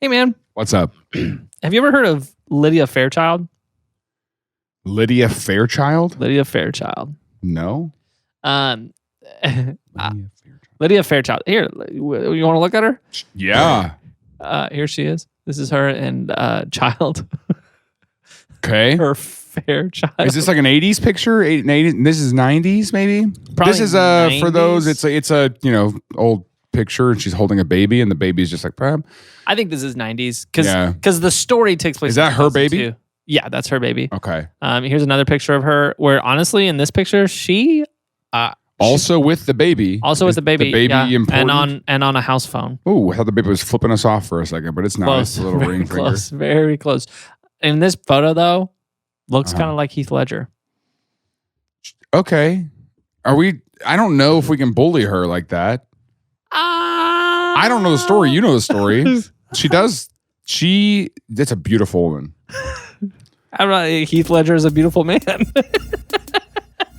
Hey, man. What's up? Have you ever heard of Lydia Fairchild? Lydia Fairchild? Lydia Fairchild. No. Lydia Fairchild. Here, you want to look at her? Yeah. Here she is. This is her and child. Okay. Her Fairchild. Is this like an 80s picture? 80s, this is 90s maybe? Probably this is 90s. For those, it's a old picture and she's holding a baby and the baby's just like, I think this is 90s because the story takes place. Is that her baby? Yeah, that's her baby. Okay. Here's another picture of her where honestly in this picture she also with the baby. Also with the baby. The baby important? and on a house phone. Oh, I thought the baby was flipping us off for a second, but it's not. Close. It's a little ring close, finger. very close. In this photo though, looks kind of like Heath Ledger. Okay. I don't know if we can bully her like that. I don't know the story. You know the story. That's a beautiful woman. I don't know. Heath Ledger is a beautiful man.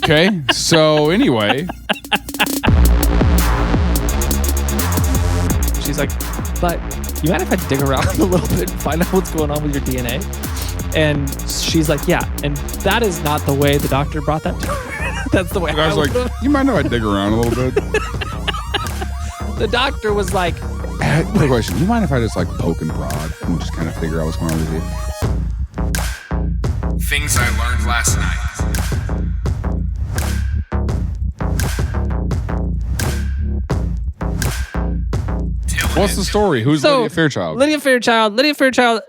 Okay. So anyway. She's like, but you mind if I dig around a little bit and find out what's going on with your DNA? And she's like, yeah. And that is not the way the doctor brought that to her. That's the way I was like, you mind if I dig around a little bit? The doctor was like, quick question. You mind if I just like poke and prod and just kind of figure out what's going on with you? Things I learned last night. What's the story? Who's Lydia Fairchild? Lydia Fairchild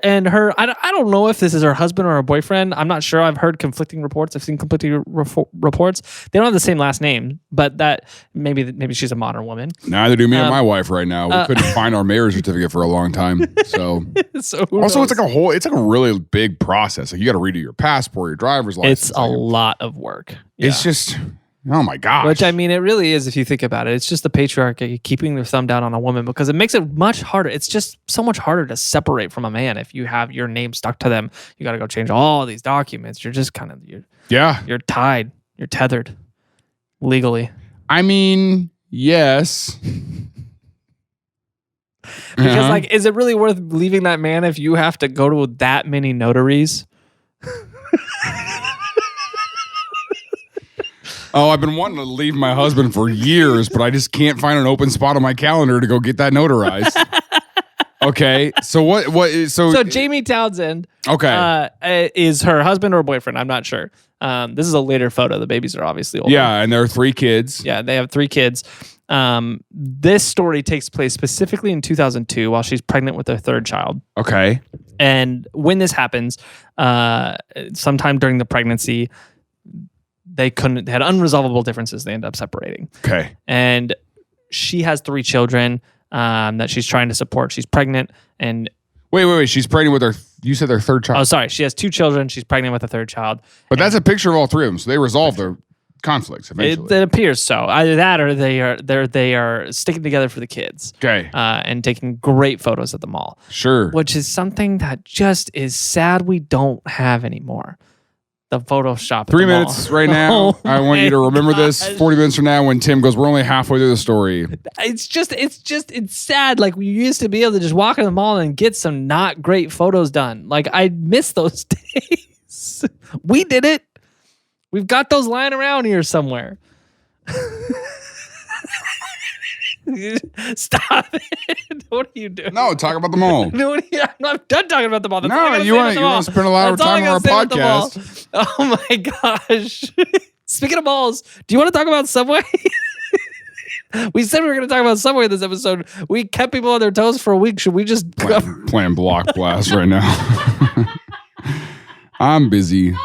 and her, I don't know if this is her husband or her boyfriend. I'm not sure. I've heard conflicting reports. I've seen conflicting reports. They don't have the same last name, but that maybe she's a modern woman. Neither do me and my wife right now. We couldn't find our marriage certificate for a long time. So, also it's like a really big process. Like you got to redo your passport, your driver's license. It's a lot of work. Yeah. It's just... Oh my gosh. Which I mean, it really is if you think about it. It's just the patriarchy keeping their thumb down on a woman because it makes it much harder. It's just so much harder to separate from a man if you have your name stuck to them. You got to go change all these documents. You're just kind of you're tied. You're tethered legally. I mean, yes. Because like, is it really worth leaving that man if you have to go to that many notaries? Oh, I've been wanting to leave my husband for years, but I just can't find an open spot on my calendar to go get that notarized. Okay, so Jamie Townsend, okay, is her husband or boyfriend? I'm not sure. This is a later photo. The babies are obviously older. Yeah, and there are 3 kids. Yeah, they have 3 kids. This story takes place specifically in 2002 while she's pregnant with their 3rd child. Okay, and when this happens, sometime during the pregnancy, they had unresolvable differences. They end up separating. Okay. And she has 3 children that she's trying to support. She's pregnant and... Wait. She's pregnant with her... You said their 3rd child. Oh, sorry. She has 2 children. She's pregnant with a 3rd child. But that's a picture of all 3 of them. So they resolve their conflicts eventually. It appears so. Either that or they are sticking together for the kids. Okay. And taking great photos at the mall. Sure. Which is something that just is sad we don't have anymore. The Photoshop. 3 minutes right now. I want you to remember this. 40 minutes from now when Tim goes, we're only halfway through the story. It's sad. Like we used to be able to just walk in the mall and get some not great photos done. Like I miss those days. We did it. We've got those lying around here somewhere. Stop it. What are you doing? No, talk about the mall. No, I'm not done talking about the mall. No, you want to spend a lot of time on our podcast. Oh my gosh. Speaking of malls, do you want to talk about Subway? We said we were going to talk about Subway this episode. We kept people on their toes for a week. Should we just playing Block Blast right now? I'm busy.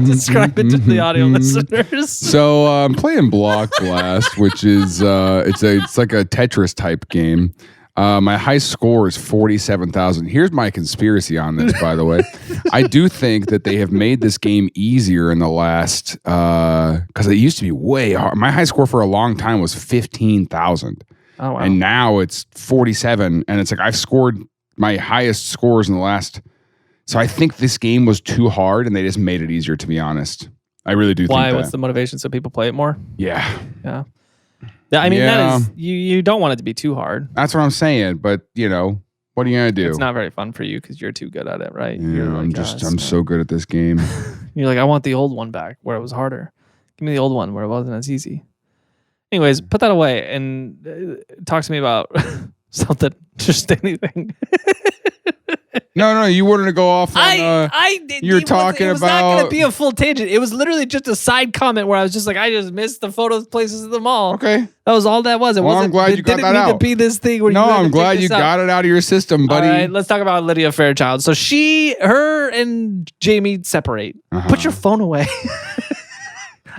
Describe it to the audio listeners. So I'm playing Block Blast, which is it's like a Tetris type game. My high score is 47,000. Here's my conspiracy on this, by the way. I do think that they have made this game easier in the last because it used to be way hard. My high score for a long time was 15,000. Oh wow! And now it's 47, and it's like I've scored my highest scores in the last. So I think this game was too hard, and they just made it easier. To be honest, I really do. Why? Think that. What's the motivation? So people play it more? Yeah. I mean, that is you don't want it to be too hard. That's what I'm saying, but you know, What are you gonna do? It's not very fun for you because you're too good at it, right? Yeah, You're like, I'm so good at this game. You're like, I want the old one back where it was harder. Give me the old one where it wasn't as easy. Anyways, put that away and talk to me about something. Just anything. No, you wanted to go off on. I did. You're talking it was about. not going to be a full tangent. It was literally just a side comment where I was just like, I just missed the photos places at the mall. Okay. That was all that was. It wasn't. I'm glad you got that out. It didn't need to be this thing. Where I'm glad you got it out of your system, buddy. All right, let's talk about Lydia Fairchild. So her and Jamie separate. Put your phone away.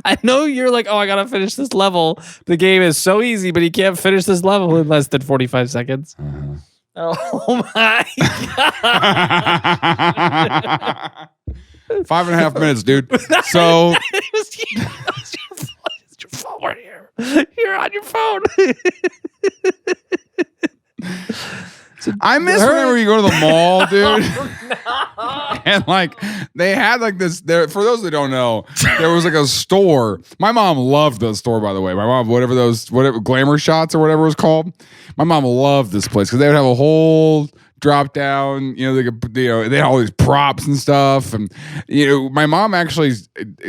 I know you're like, oh, I gotta finish this level. The game is so easy, but you can't finish this level in less than 45 seconds. Oh my god! 5.5 minutes, dude. So it was your phone right here. You're on your phone. I miss whenever you go to the mall, dude. And like they had like this there for those that don't know, there was like a store. My mom loved the store, by the way. My mom, whatever Glamour Shots or whatever it was called. My mom loved this place because they would have a whole drop down, they had all these props and stuff. And my mom actually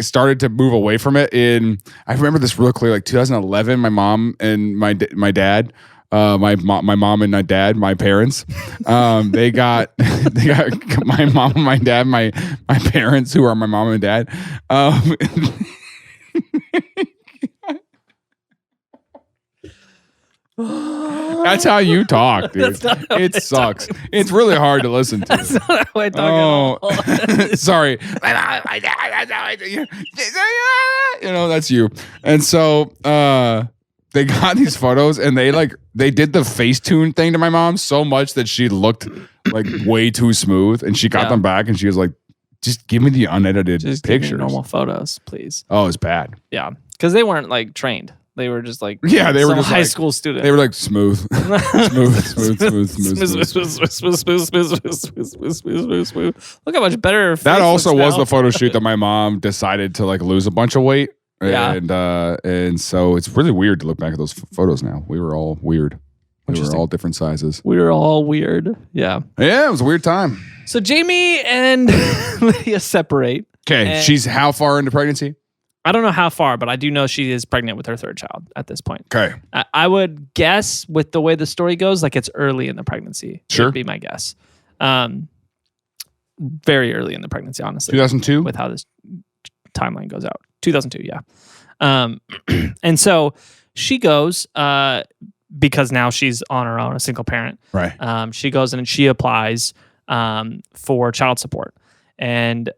started to move away from it I remember this real clear, like 2011, my mom and my dad, my mom and my dad, my parents, they got my mom and my dad, my parents who are my mom and dad. That's how you talk, dude. It sucks. It's really hard to listen to. That's not how I talk at all. Sorry. That's you. And so they got these photos and they did the Facetune thing to my mom so much that she looked like way too smooth, and she got them back and she was like, just give me the unedited pictures. Give me normal photos, please. Oh, it's bad. Yeah. Because they weren't like trained. They were just like they were just high school student. They were like smooth. Look how much better. That also was the photo shoot that my mom decided to like lose a bunch of weight. And so it's really weird to look back at those photos now. We were all weird. We were all different sizes. We were all weird. Yeah. Yeah, it was a weird time. So Jamie and Lydia separate. Okay, she's how far into pregnancy? I don't know how far, but I do know she is pregnant with her third child at this point. Okay. I would guess with the way the story goes, like it's early in the pregnancy. Sure. Would be my guess. Very early in the pregnancy, honestly. 2002? With how this timeline goes out. 2002, yeah. And so she goes, because now she's on her own, a single parent. Right. She goes and she applies for child support. And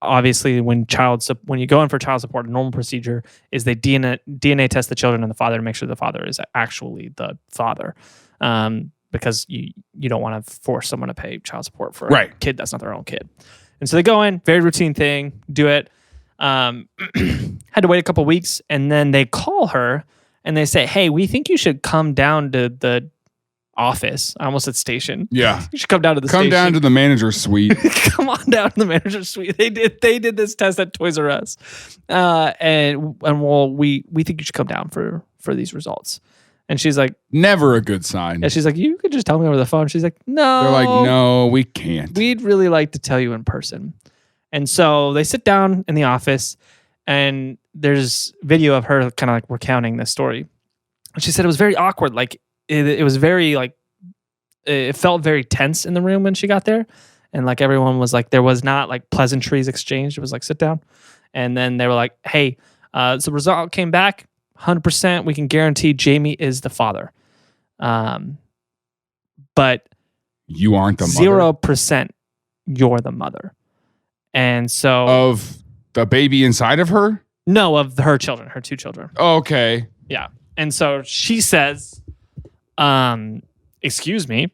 obviously, when you go in for child support, a normal procedure is they DNA test the children and the father to make sure the father is actually the father, because you don't want to force someone to pay child support for a kid that's not their own kid. And so they go in, very routine thing, do it. Had to wait a couple weeks, and then they call her and they say, "Hey, we think you should come down to the office." I almost said station. Yeah. You should come down to the station. Come down to the manager's suite. Come on down to the manager's suite. They did this test at Toys R Us. And well, we think you should come down for these results. And she's like, never a good sign. Yeah, she's like, you could just tell me over the phone. She's like, no. They're like, no, we can't. We'd really like to tell you in person. And so they sit down in the office, and there's video of her kind of like recounting this story. And she said it was very awkward. Like it was very like, it felt very tense in the room when she got there. And like everyone was like, there was not like pleasantries exchanged. It was like, sit down. And then they were like, hey, so the result came back 100%. We can guarantee Jamie is the father. But you aren't the mother. 0% you're the mother. And so of the baby inside of her? No, of her children, her two children. Okay. Yeah. And so she says, excuse me.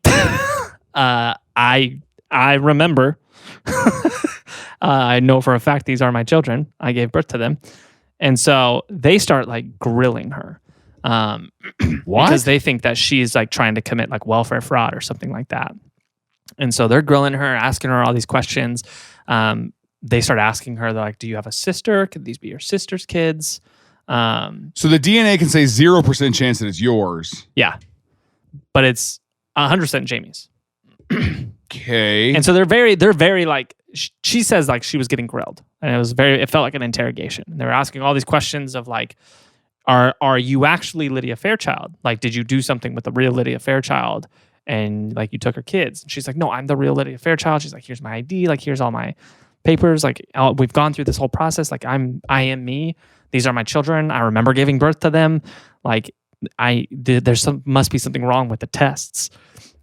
I remember. I know for a fact these are my children. I gave birth to them. And so they start like grilling her. What? Because they think that she's like trying to commit like welfare fraud or something like that. And so they're grilling her, asking her all these questions. They start asking her, they're like, do you have a sister? Could these be your sister's kids? So the DNA can say 0% chance that it's yours. Yeah. But it's 100% Jamie's. Okay. And so they're very like, she says like she was getting grilled, and it felt like an interrogation. And they were asking all these questions of like, are you actually Lydia Fairchild? Like, did you do something with the real Lydia Fairchild? And like, you took her kids. And she's like, no, I'm the real Lydia Fairchild. She's like, here's my ID. Like, here's all my papers. Like, we've gone through this whole process. Like, I am me. These are my children. I remember giving birth to them. Like, must be something wrong with the tests.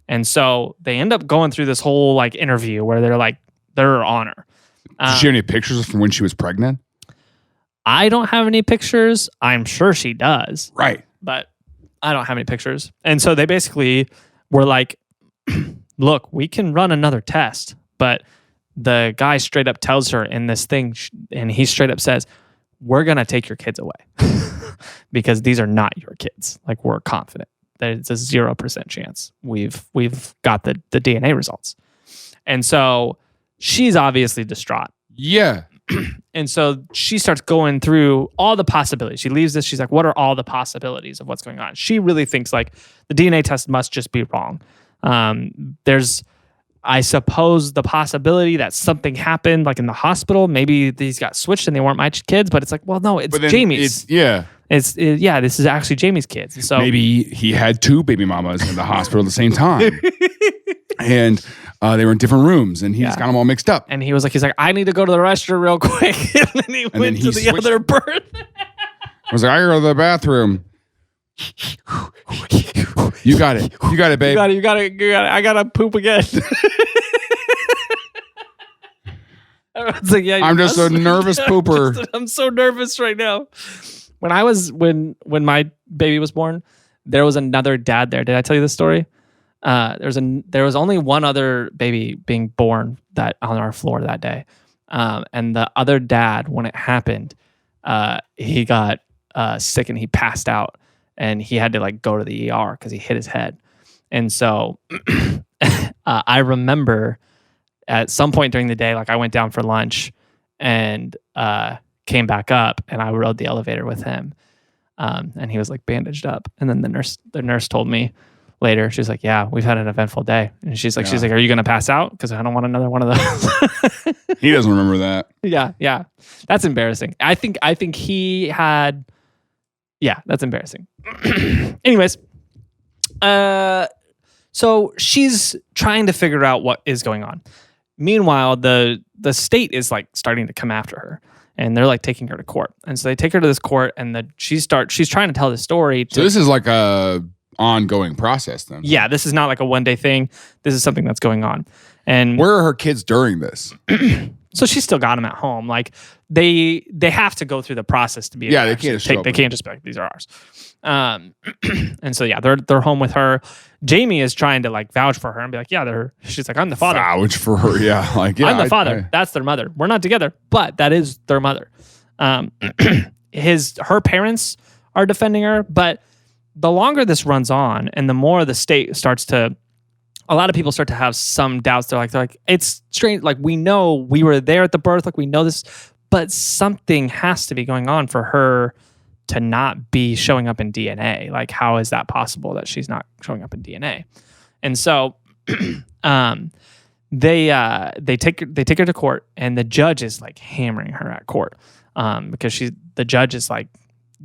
And so they end up going through this whole like interview where they're on her. Did she have any pictures from when she was pregnant? I don't have any pictures. I'm sure she does. Right. But I don't have any pictures. And so they basically were like, look, we can run another test. But the guy straight up tells her in this thing, and he straight up says, we're going to take your kids away because these are not your kids. Like, we're confident that it's a 0% chance. We've got the DNA results. And so she's obviously distraught. Yeah. And so she starts going through all the possibilities. She leaves this. She's like, what are all the possibilities of what's going on? She really thinks like the DNA test must just be wrong. There's, I suppose, the possibility that something happened like in the hospital. Maybe these got switched and they weren't my kids, but it's like, well, no, it's Jamie's. This is actually Jamie's kids. And so maybe he had two baby mamas in the hospital at the same time. And they were in different rooms, and he just got them all mixed up. And he's like, I need to go to the restroom real quick. And then he went to the other birth. I was like, I gotta go to the bathroom. You got it, babe. You got it. I gotta poop again. It's like, yeah, I'm just a nervous pooper. I'm so nervous right now. When my baby was born, there was another dad there. Did I tell you this story? There was only one other baby being born that on our floor that day, and the other dad, when it happened, he got sick and he passed out, and he had to like go to the ER because he hit his head. And so I remember at some point during the day, like I went down for lunch and came back up, and I rode the elevator with him, and he was like bandaged up. And then the nurse told me later, she's like, yeah, we've had an eventful day. And she's like, are you going to pass out? Because I don't want another one of those. He doesn't remember that. Yeah. That's embarrassing. I think he had, yeah, that's embarrassing. Anyways, so she's trying to figure out what is going on. Meanwhile, the state is like starting to come after her, and they're like taking her to court. And so they take her to this court, and she's trying to tell the story. So this is like a ongoing process then. Yeah, this is not like a one-day thing. This is something that's going on. And where are her kids during this? So she's still got them at home. Like they have to go through the process to be able they can't they can't just be like, these are ours. And so yeah, they're home with her. Jamie is trying to like vouch for her and be like, yeah, she's like, I'm the father. Vouch for her, yeah. Like, yeah, I'm the father. That's their mother. We're not together, but that is their mother. Her parents are defending her, but the longer this runs on and the more the state starts to, a lot of people start to have some doubts. They're like, it's strange. Like, we know we were there at the birth. Like, we know this, but something has to be going on for her to not be showing up in DNA. Like, how is that possible that she's not showing up in DNA? And so, they take her to court, and the judge is like hammering her at court, because the judge is like,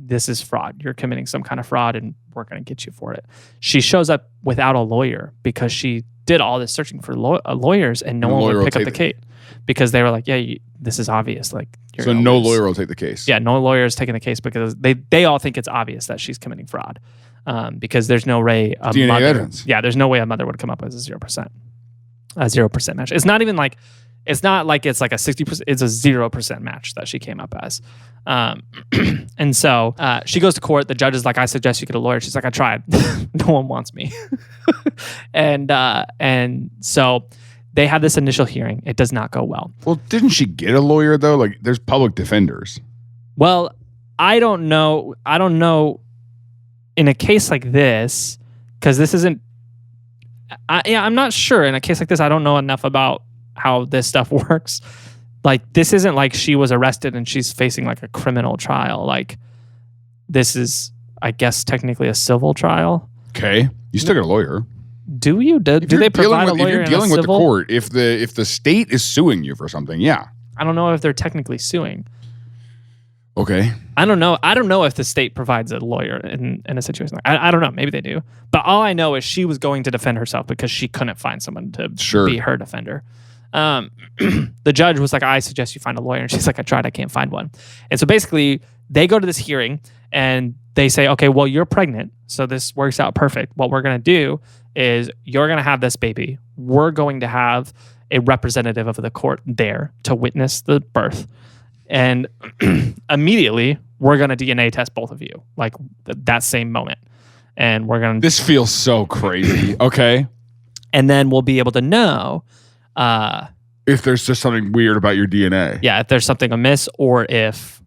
this is fraud. You're committing some kind of fraud, and we're going to get you for it. She shows up without a lawyer because she did all this searching for lawyers, and no one would pick up the case because they were like, yeah, this is obvious. Like, so no lawyer will take the case. Yeah, no lawyer is taking the case because they all think it's obvious that she's committing fraud, because there's no way a DNA mother, evidence. Yeah, there's no way a mother would come up as a 0% match. It's not even like, it's not like it's like a 60%. It's a 0% match that she came up as. And so she goes to court. The judge is like, I suggest you get a lawyer. She's like, I tried. No one wants me. And so they have this initial hearing. It does not go well. Well, didn't she get a lawyer though? Like, there's public defenders. Well, I don't know in a case like this, because this isn't, I'm not sure. In a case like this, I don't know enough about how this stuff works. Like, this isn't like she was arrested and she's facing like a criminal trial. Like, this is, I guess, technically a civil trial. Okay. You still get a lawyer. Do you? Do they provide a lawyer? If you're dealing with the court, if the state is suing you for something, yeah. I don't know if they're technically suing. Okay. I don't know. I don't know if the state provides a lawyer in a situation like I don't know. Maybe they do. But all I know is she was going to defend herself because she couldn't find someone to be her defender. The judge was like, I suggest you find a lawyer. And she's like, I tried. I can't find one. And so basically, they go to this hearing and they say, okay, well, you're pregnant. So this works out perfect. What we're going to do is you're going to have this baby. We're going to have a representative of the court there to witness the birth. And immediately, we're going to DNA test both of you, like that same moment. And we're going to... This feels so crazy. Okay. And then we'll be able to know... if there's just something weird about your DNA. Yeah, if there's something amiss or if...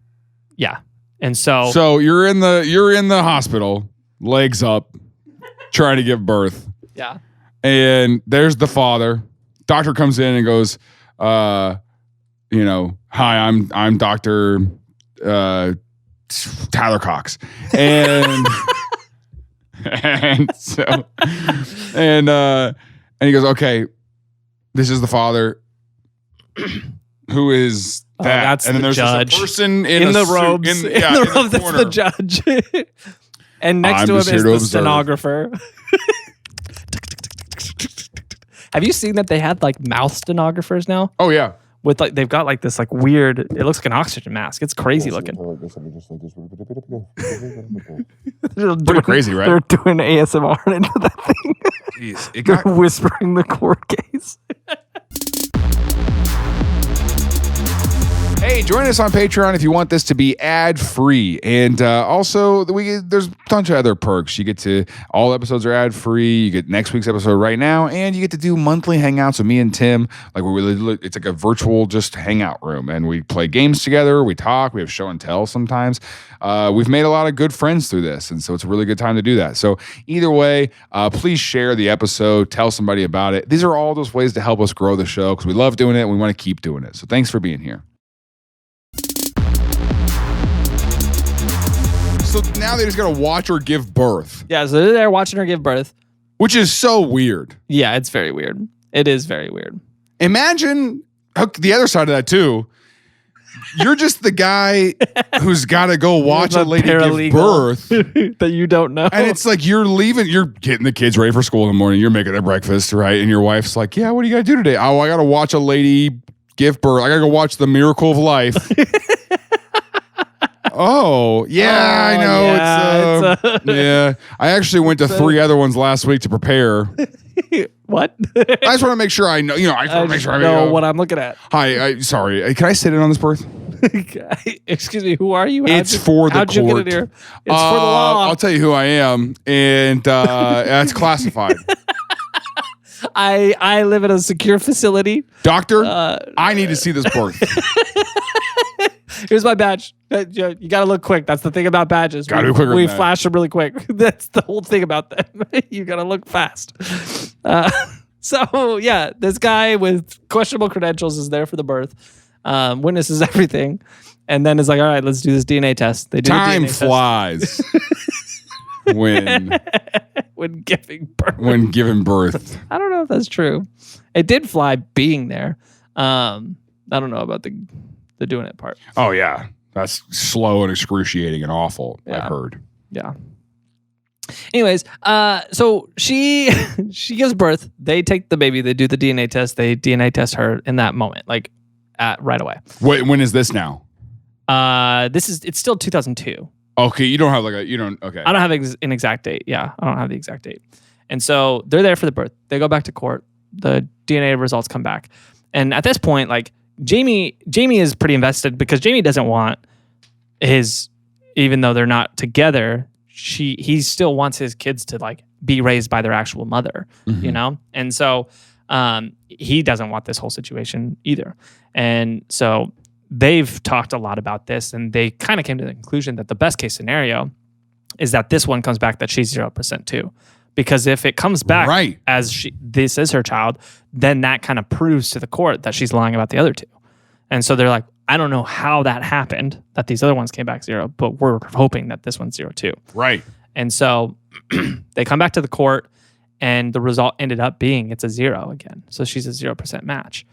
Yeah. And so you're in the hospital, legs up, trying to give birth. Yeah. And there's the father. Doctor comes in and goes, hi, I'm Dr. Tyler Cox. And and he goes, okay, this is the father. Who is that? That's and then the there's judge just a person in the suit, robes. In the robes, that's the judge. And next to him is the stenographer. Have you seen that they had like mouth stenographers now? Oh yeah. With like they've got like this like weird. It looks like an oxygen mask. It's crazy looking. Pretty crazy, right? They're doing ASMR into that thing. Jeez, They're whispering the court case. Hey, join us on Patreon if you want this to be ad-free. And also, there's a bunch of other perks. You get to, all episodes are ad-free. You get next week's episode right now. And you get to do monthly hangouts with me and Tim. Like it's like a virtual just hangout room. And we play games together. We talk. We have show and tell sometimes. We've made a lot of good friends through this. And so it's a really good time to do that. So either way, please share the episode. Tell somebody about it. These are all those ways to help us grow the show because we love doing it and we want to keep doing it. So thanks for being here. So now they just got to watch her give birth. Yeah, so they're there watching her give birth. Which is so weird. Yeah, it's very weird. It is very weird. Imagine the other side of that too. You're just the guy who's got to go watch a lady give birth. That you don't know. And it's like you're leaving, you're getting the kids ready for school in the morning. You're making their breakfast, right? And your wife's like, yeah, what do you got to do today? Oh, I got to watch a lady give birth. I got to go watch The Miracle of Life. Oh, yeah, I know. Yeah. I actually went to 3 other ones last week to prepare. What? I just want to make sure I know. I just want to make sure I know what I'm looking at. Hi, sorry. Can I sit in on this birth? Excuse me, who are you? It's for the court. You get it here? It's for the law. I'll tell you who I am, and that's classified. I live in a secure facility. Doctor, I need to see this birth. Here's my badge. You got to look quick. That's the thing about badges. Got to be quicker. We flash them really quick. That's the whole thing about them. You got to look fast. So yeah, this guy with questionable credentials is there for the birth. Witnesses everything, and then is like, all right, let's do this DNA test. They do Time the DNA flies when giving birth. When giving birth. I don't know if that's true. It did fly being there. I don't know about the doing it part. Oh yeah, that's slow and excruciating and awful. Yeah. I heard. Yeah. Anyways, so she gives birth. They take the baby. They do the DNA test. They DNA test her in that moment, like right away. Wait, when is this now? It's still 2002. Okay, you don't have okay. I don't have an exact date. Yeah, I don't have the exact date. And so they're there for the birth. They go back to court. The DNA results come back, and at this point, like Jamie is pretty invested because Jamie doesn't want even though they're not together, he still wants his kids to like be raised by their actual mother, mm-hmm. And so he doesn't want this whole situation either. And so they've talked a lot about this, and they kind of came to the conclusion that the best case scenario is that this one comes back that she's 0% too. Because if it comes back as this is her child, then that kind of proves to the court that she's lying about the other two. And so they're like, I don't know how that happened, that these other ones came back 0, but we're hoping that this one's 0 too. Right. And so they come back to the court, And the result ended up being it's a 0 again. So she's a 0% match.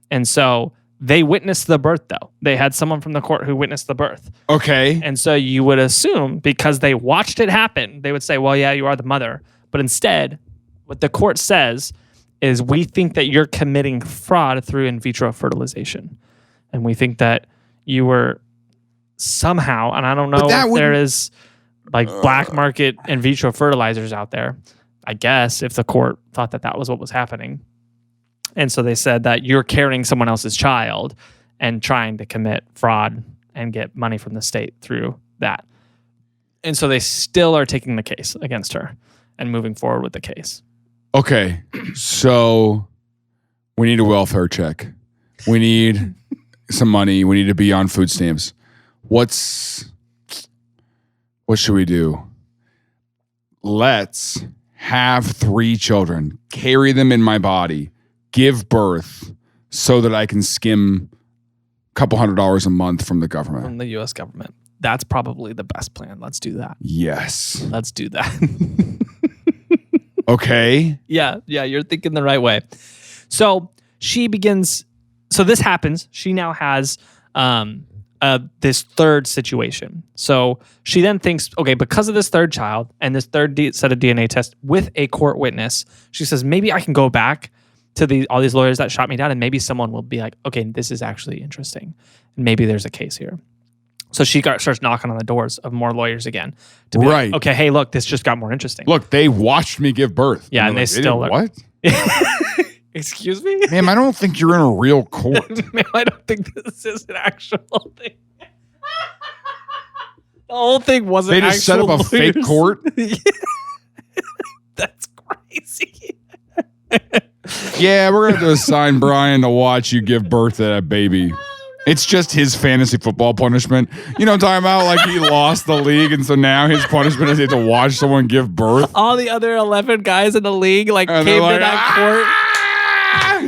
And so they witnessed the birth, though. They had someone from the court who witnessed the birth. Okay. And so you would assume, because they watched it happen, they would say, well, yeah, you are the mother. But instead, what the court says is, we think that you're committing fraud through in vitro fertilization. And we think that you were somehow, and I don't know if there is like black market in vitro fertilizers out there, I guess, if the court thought that that was what was happening. And so they said that you're carrying someone else's child and trying to commit fraud and get money from the state through that. And so they still are taking the case against her and moving forward with the case. Okay. So we need a welfare check. We need some money. We need to be on food stamps. What should we do? Let's have 3 children, carry them in my body, give birth so that I can skim a couple $100 a month from the government. From the U.S. government. That's probably the best plan. Let's do that. Yes. Let's do that. Okay. Yeah, you're thinking the right way. So this happens. She now has this third situation. So she then thinks, okay, because of this third child and this third set of DNA tests with a court witness, she says, maybe I can go back to all these lawyers that shot me down, and maybe someone will be like, okay, this is actually interesting. And maybe there's a case here. So she starts knocking on the doors of more lawyers again. To be like, okay, hey, look, this just got more interesting. Look, they watched me give birth. Yeah, and they still are. What? Excuse me? Ma'am, I don't think you're in a real court. Ma'am, I don't think this is an actual thing. The whole thing wasn't They just set up a fake court? That's crazy. Yeah, we're going to assign Brian to watch you give birth to that baby. It's just his fantasy football punishment. You know what I'm talking about? Like, he lost the league, and so now his punishment is he has to watch someone give birth. All the other 11 guys in the league came to that court.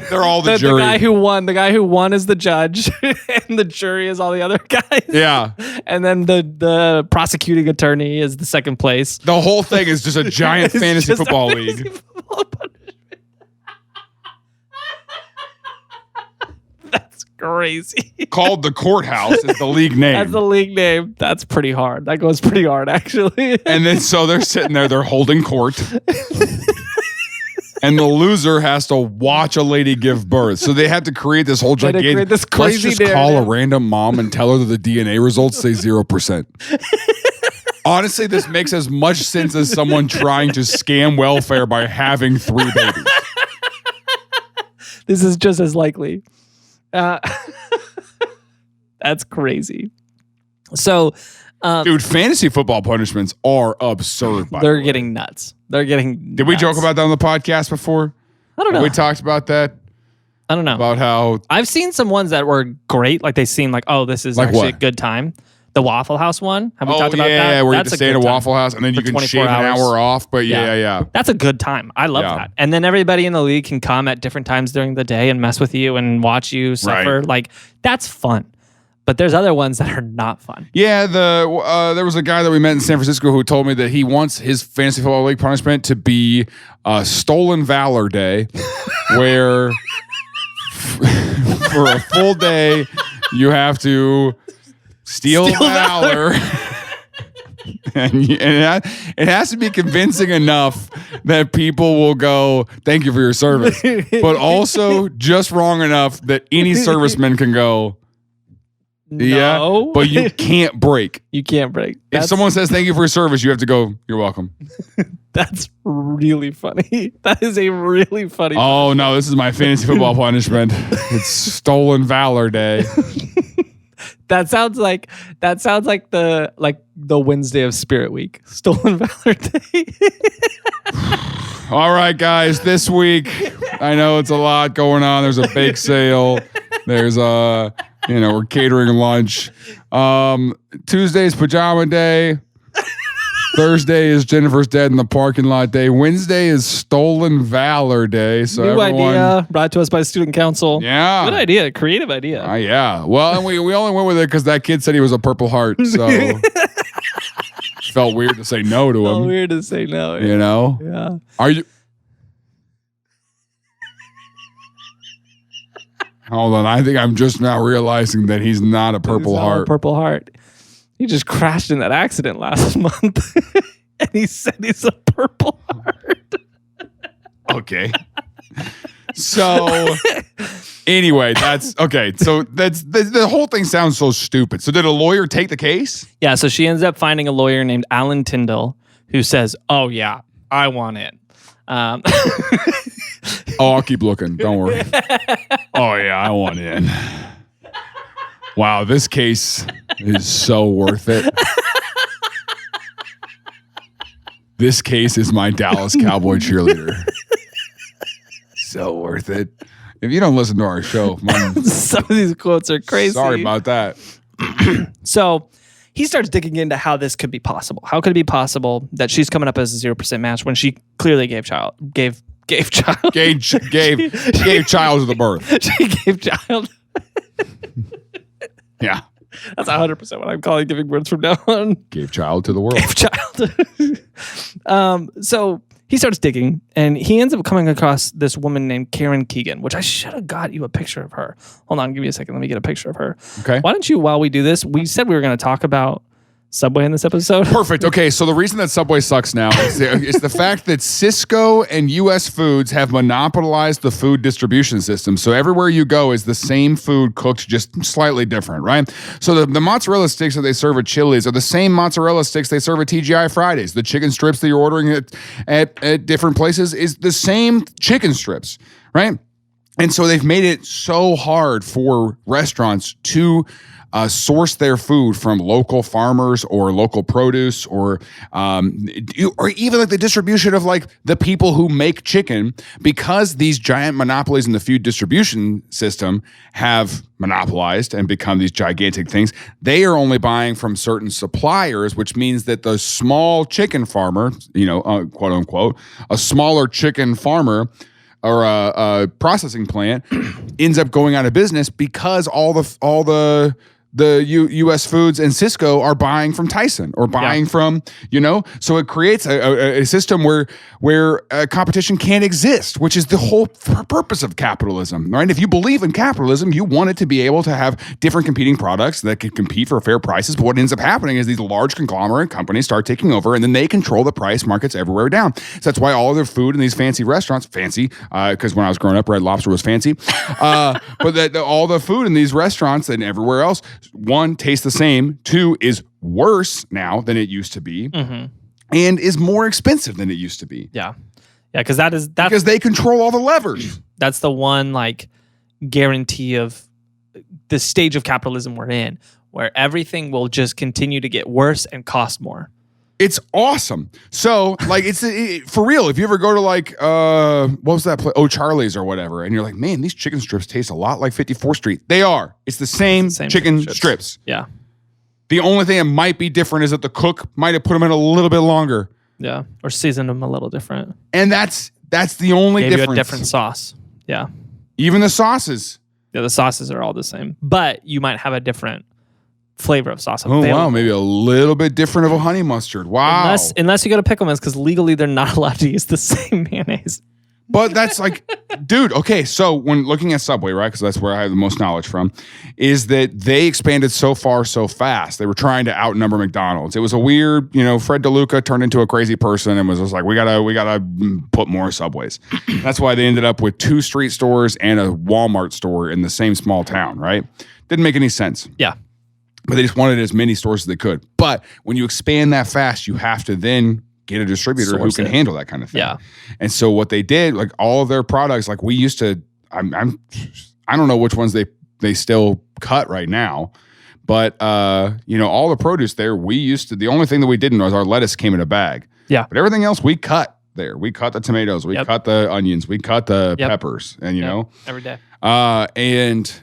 They're all the jury. The guy who won is the judge, and the jury is all the other guys. Yeah. And then the prosecuting attorney is the second place. The whole thing is just a giant fantasy football league. That's crazy. Called the Courthouse is the league name. That's the league name. That's pretty hard. That goes pretty hard, actually. And then so they're sitting there, they're holding court. And the loser has to watch a lady give birth. So they have to create this whole gigantic... This crazy let's just call a random mom and tell her that the DNA results say 0%. Honestly, this makes as much sense as someone trying to scam welfare by having 3 babies. This is just as likely. That's crazy. So, dude, fantasy football punishments are absurd. They're getting nuts. They're getting. Did we joke about that on the podcast before? I don't know. We talked about that. I don't know about how I've seen some ones that were great. Like they seem like, oh, this is actually a good time. The Waffle House one. Have we talked about that? Yeah, where you have to stay at a Waffle House and then you can shave an hour off. But yeah. That's a good time. I love that. And then everybody in the league can come at different times during the day and mess with you and watch you suffer. Right. Like, that's fun. But there's other ones that are not fun. Yeah, there was a guy that we met in San Francisco who told me that he wants his fantasy football league punishment to be Stolen Valor Day, where for a full day you have to steal valor. And it has to be convincing enough that people will go, thank you for your service. But also just wrong enough that any serviceman can go, yeah, no. But you can't break. You can't break. If someone says thank you for your service, you have to go, you're welcome. That's really funny. That is a really funny punishment. No, this is my fantasy football punishment. It's Stolen Valor Day. That sounds like the Wednesday of Spirit Week. Stolen Valor Day. All right, guys, this week, I know it's a lot going on. There's a bake sale. There's we're catering lunch. Tuesday's pajama day. Thursday is Jennifer's Dead in the Parking Lot Day. Wednesday is Stolen Valor Day. So new idea brought to us by Student Council. Yeah. Good idea. Creative idea. Yeah. Well, and we only went with it because that kid said he was a Purple Heart. So felt weird to say no to him. Weird to say no. You know? Yeah. Are you... Hold on. I think I'm just now realizing that he's not a Purple Heart. Purple Heart. He just crashed in that accident last month. And he said he's a Purple Heart. Okay. So anyway, that's okay. So that's the whole thing sounds so stupid. So did a lawyer take the case? Yeah. So she ends up finding a lawyer named Alan Tyndall who says, "Oh yeah, I want it." I'll keep looking. Don't worry. Oh yeah, I want in. Wow, this case is so worth it. This case is my Dallas Cowboy cheerleader. So worth it. If you don't listen to our show, some of these quotes are crazy. Sorry about that. So he starts digging into how this could be possible. How could it be possible that she's coming up as a 0% match when she clearly gave child to the birth. She gave child. Yeah. That's 100% what I'm calling giving birth from now on. Gave child to the world. Gave child. So he starts digging, and he ends up coming across this woman named Karen Keegan, which I should have got you a picture of her. Hold on, give me a second. Let me get a picture of her. Okay. Why don't you, while we do this, we said we were going to talk about Subway in this episode. Perfect. Okay, so the reason that Subway sucks now is the fact that Cisco and U.S. Foods have monopolized the food distribution system. So everywhere you go is the same food cooked just slightly different, right? So the mozzarella sticks that they serve at Chili's are the same mozzarella sticks they serve at TGI Fridays. The chicken strips that you're ordering at different places is the same chicken strips, right? And so they've made it so hard for restaurants to source their food from local farmers or local produce or even like the distribution of like the people who make chicken, because these giant monopolies in the food distribution system have monopolized and become these gigantic things. They are only buying from certain suppliers, which means that the small chicken farmer, quote unquote, a smaller chicken farmer or a processing plant ends up going out of business because all the U.S. Foods and Cisco are buying from Tyson or buying from, so it creates a system where competition can't exist, which is the whole purpose of capitalism, right? If you believe in capitalism, you want it to be able to have different competing products that can compete for fair prices. But what ends up happening is these large conglomerate companies start taking over, and then they control the price markets everywhere down. So that's why all of their food in these fancy restaurants, because when I was growing up, Red Lobster was fancy, but all the food in these restaurants and everywhere else, one, tastes the same. Two, is worse now than it used to be, and is more expensive than it used to be. Yeah, because that's because they control all the levers. That's the one like guarantee of the stage of capitalism we're in, where everything will just continue to get worse and cost more. It's awesome. So, like, for real. If you ever go to like, what was that place? Oh, Charlie's or whatever, and you're like, man, these chicken strips taste a lot like 54th Street. They are. It's the same chicken strips. Yeah. The only thing that might be different is that the cook might have put them in a little bit longer. Yeah, or seasoned them a little different. And that's the only difference. Gave you a different sauce. Yeah. Even the sauces. Yeah, the sauces are all the same, but you might have a different flavor of sauce. Oh wow, maybe a little bit different of a honey mustard. Wow. Unless you go to Pickleman's, because legally they're not allowed to use the same mayonnaise. But that's like, dude, okay, so when looking at Subway, right, because that's where I have the most knowledge from, is that they expanded so far so fast. They were trying to outnumber McDonald's. It was a weird, Fred DeLuca turned into a crazy person and was just like, we gotta put more Subways. That's why they ended up with 2 street stores and a Walmart store in the same small town, right? Didn't make any sense. Yeah. But they just wanted as many stores as they could. But when you expand that fast, you have to then get a distributor who can handle that kind of thing. Yeah. And so what they did, like all of their products, like we used to, I don't know which ones they still cut right now, but all the produce there, the only thing that we didn't was our lettuce came in a bag. Yeah. But everything else we cut there. We cut the tomatoes, we cut the onions, we cut the peppers, and every day. And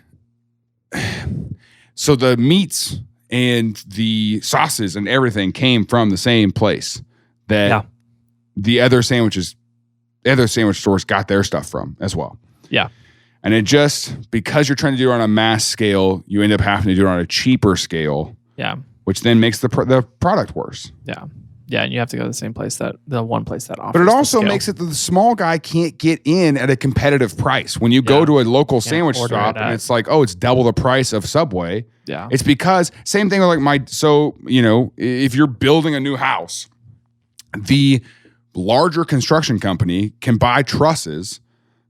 so the meats and the sauces and everything came from the same place that the other sandwich stores got their stuff from as well. Yeah. And it just, because you're trying to do it on a mass scale, you end up having to do it on a cheaper scale. Yeah. Which then makes the product worse. Yeah. Yeah, and you have to go to the same place the one place that offers. But it the also scale. makes it that the small guy can't get in at a competitive price. When you go to a local sandwich shop and it's like, oh, it's double the price of Subway. Yeah. It's because same thing with like if you're building a new house, the larger construction company can buy trusses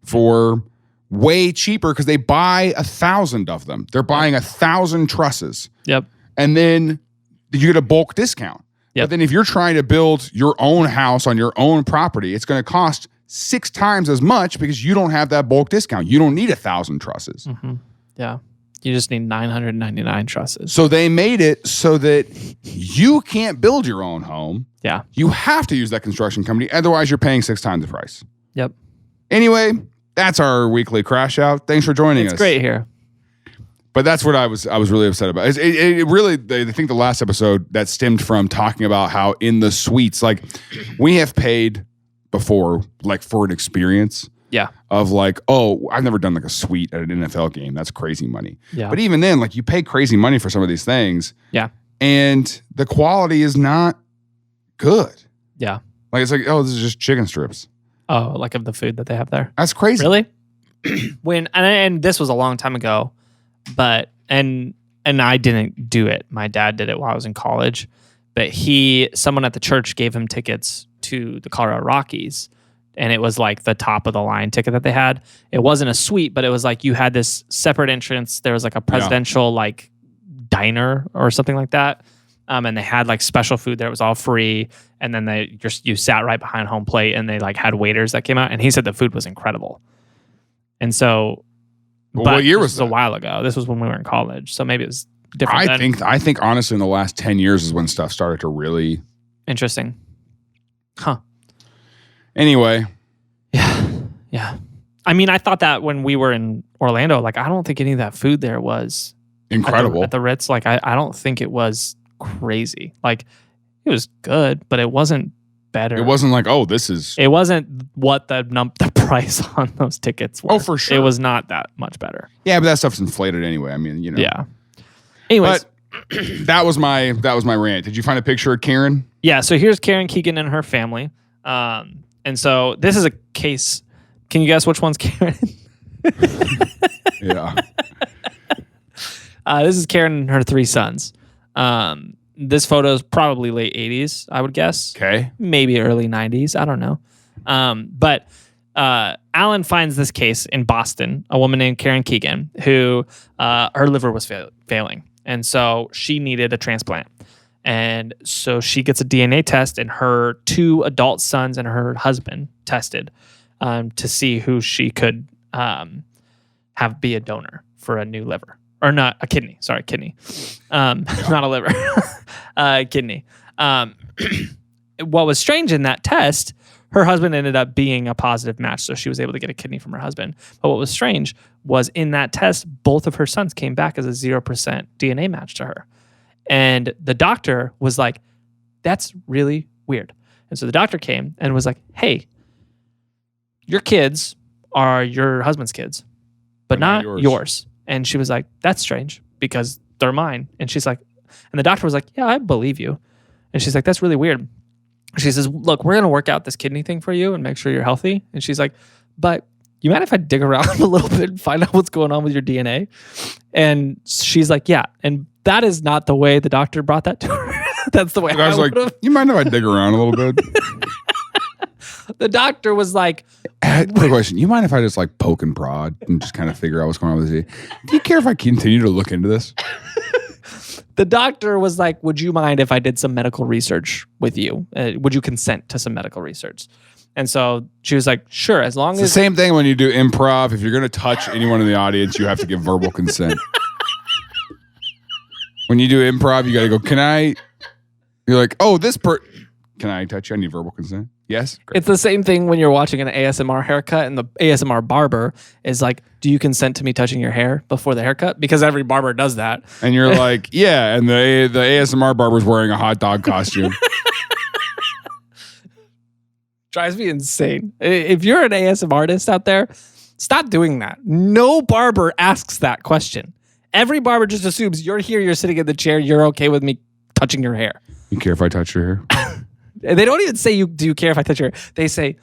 for way cheaper because they buy 1,000 of them. They're buying 1,000 trusses. Yep. And then you get a bulk discount. Yep. But then if you're trying to build your own house on your own property, it's going to cost 6 times as much because you don't have that bulk discount. You don't need 1,000 trusses. Mm-hmm. Yeah. You just need 999 trusses. So they made it so that you can't build your own home. Yeah. You have to use that construction company. Otherwise, you're paying 6 times the price. Yep. Anyway, that's our weekly crash out. Thanks for joining us. It's great here. But that's what I was really upset about. It really, I think the last episode that stemmed from talking about how in the suites, like we have paid before, like for an experience. Yeah. Of like, oh, I've never done like a suite at an NFL game. That's crazy money. Yeah. But even then, like you pay crazy money for some of these things. Yeah. And the quality is not good. Yeah. Like it's like, oh, this is just chicken strips. Oh, like of the food that they have there. That's crazy. Really? And this was a long time ago. But and I didn't do it. My dad did it while I was in college. But someone at the church gave him tickets to the Colorado Rockies, and it was like the top of the line ticket that they had. It wasn't a suite, but it was like you had this separate entrance. There was like a presidential like diner or something like that. And they had like special food there. It was all free. And then you sat right behind home plate, and they like had waiters that came out. And he said the food was incredible. And so. Well, what year was this? A while ago. This was when we were in college, so maybe it was different. I think honestly, in the last 10 years is when stuff started to really interesting. Huh. Anyway. Yeah. I mean, I thought that when we were in Orlando, like I don't think any of that food there was incredible at the Ritz. Like I don't think it was crazy. Like it was good, but it wasn't better. It wasn't like, oh, this is. It wasn't what the price on those tickets were. Oh, for sure. It was not that much better. Yeah, but that stuff's inflated anyway. I mean, Yeah. Anyways, but that was my rant. Did you find a picture of Karen? Yeah. So here's Karen Keegan and her family. And so this is a case. Can you guess which one's Karen? Yeah. This is Karen and her 3 sons. This photo is probably late 80s, I would guess. Okay. Maybe early 90s. I don't know. But Alan finds this case in Boston, a woman named Karen Keegan, who her liver was failing. And so she needed a transplant. And so she gets a DNA test, and her 2 adult sons and her husband tested to see who she could have be a donor for a new liver. Or not a kidney. Sorry, kidney. Not a liver. Kidney. What was strange in that test, her husband ended up being a positive match, so she was able to get a kidney from her husband. But what was strange was in that test, both of her sons came back as a 0% DNA match to her. And the doctor was like, that's really weird. And so the doctor came and was like, hey, your kids are your husband's kids, but not yours. And she was like, that's strange because they're mine. And she's like, and the doctor was like, yeah, I believe you. And she's like, that's really weird. She says, look, we're going to work out this kidney thing for you and make sure you're healthy. And she's like, but you mind if I dig around a little bit and find out what's going on with your DNA? And she's like, yeah. And that is not the way the doctor brought that to her. That's the way I was like, you mind if I dig around a little bit? The doctor was like, quick question. You mind if I just like poke and prod and just kind of figure out what's going on with this? Do you care if I continue to look into this? The doctor was like, would you mind if I did some medical research with you? Would you consent to some medical research? And so she was like, sure, as long as... It's the same thing when you do improv. If you're going to touch anyone in the audience, you have to give verbal consent. When you do improv, you got to go, can I... You're like, oh, can I touch you? I need verbal consent. Yes. Great. It's the same thing when you're watching an ASMR haircut and the ASMR barber is like, do you consent to me touching your hair before the haircut? Because every barber does that. And you're like, yeah. And the ASMR barber's wearing a hot dog costume. Drives me insane. If you're an ASMR artist out there, stop doing that. No barber asks that question. Every barber just assumes you're here, you're sitting in the chair, you're okay with me touching your hair. You care if I touch your hair? And they don't even say, do you care if I touch your hair? They say,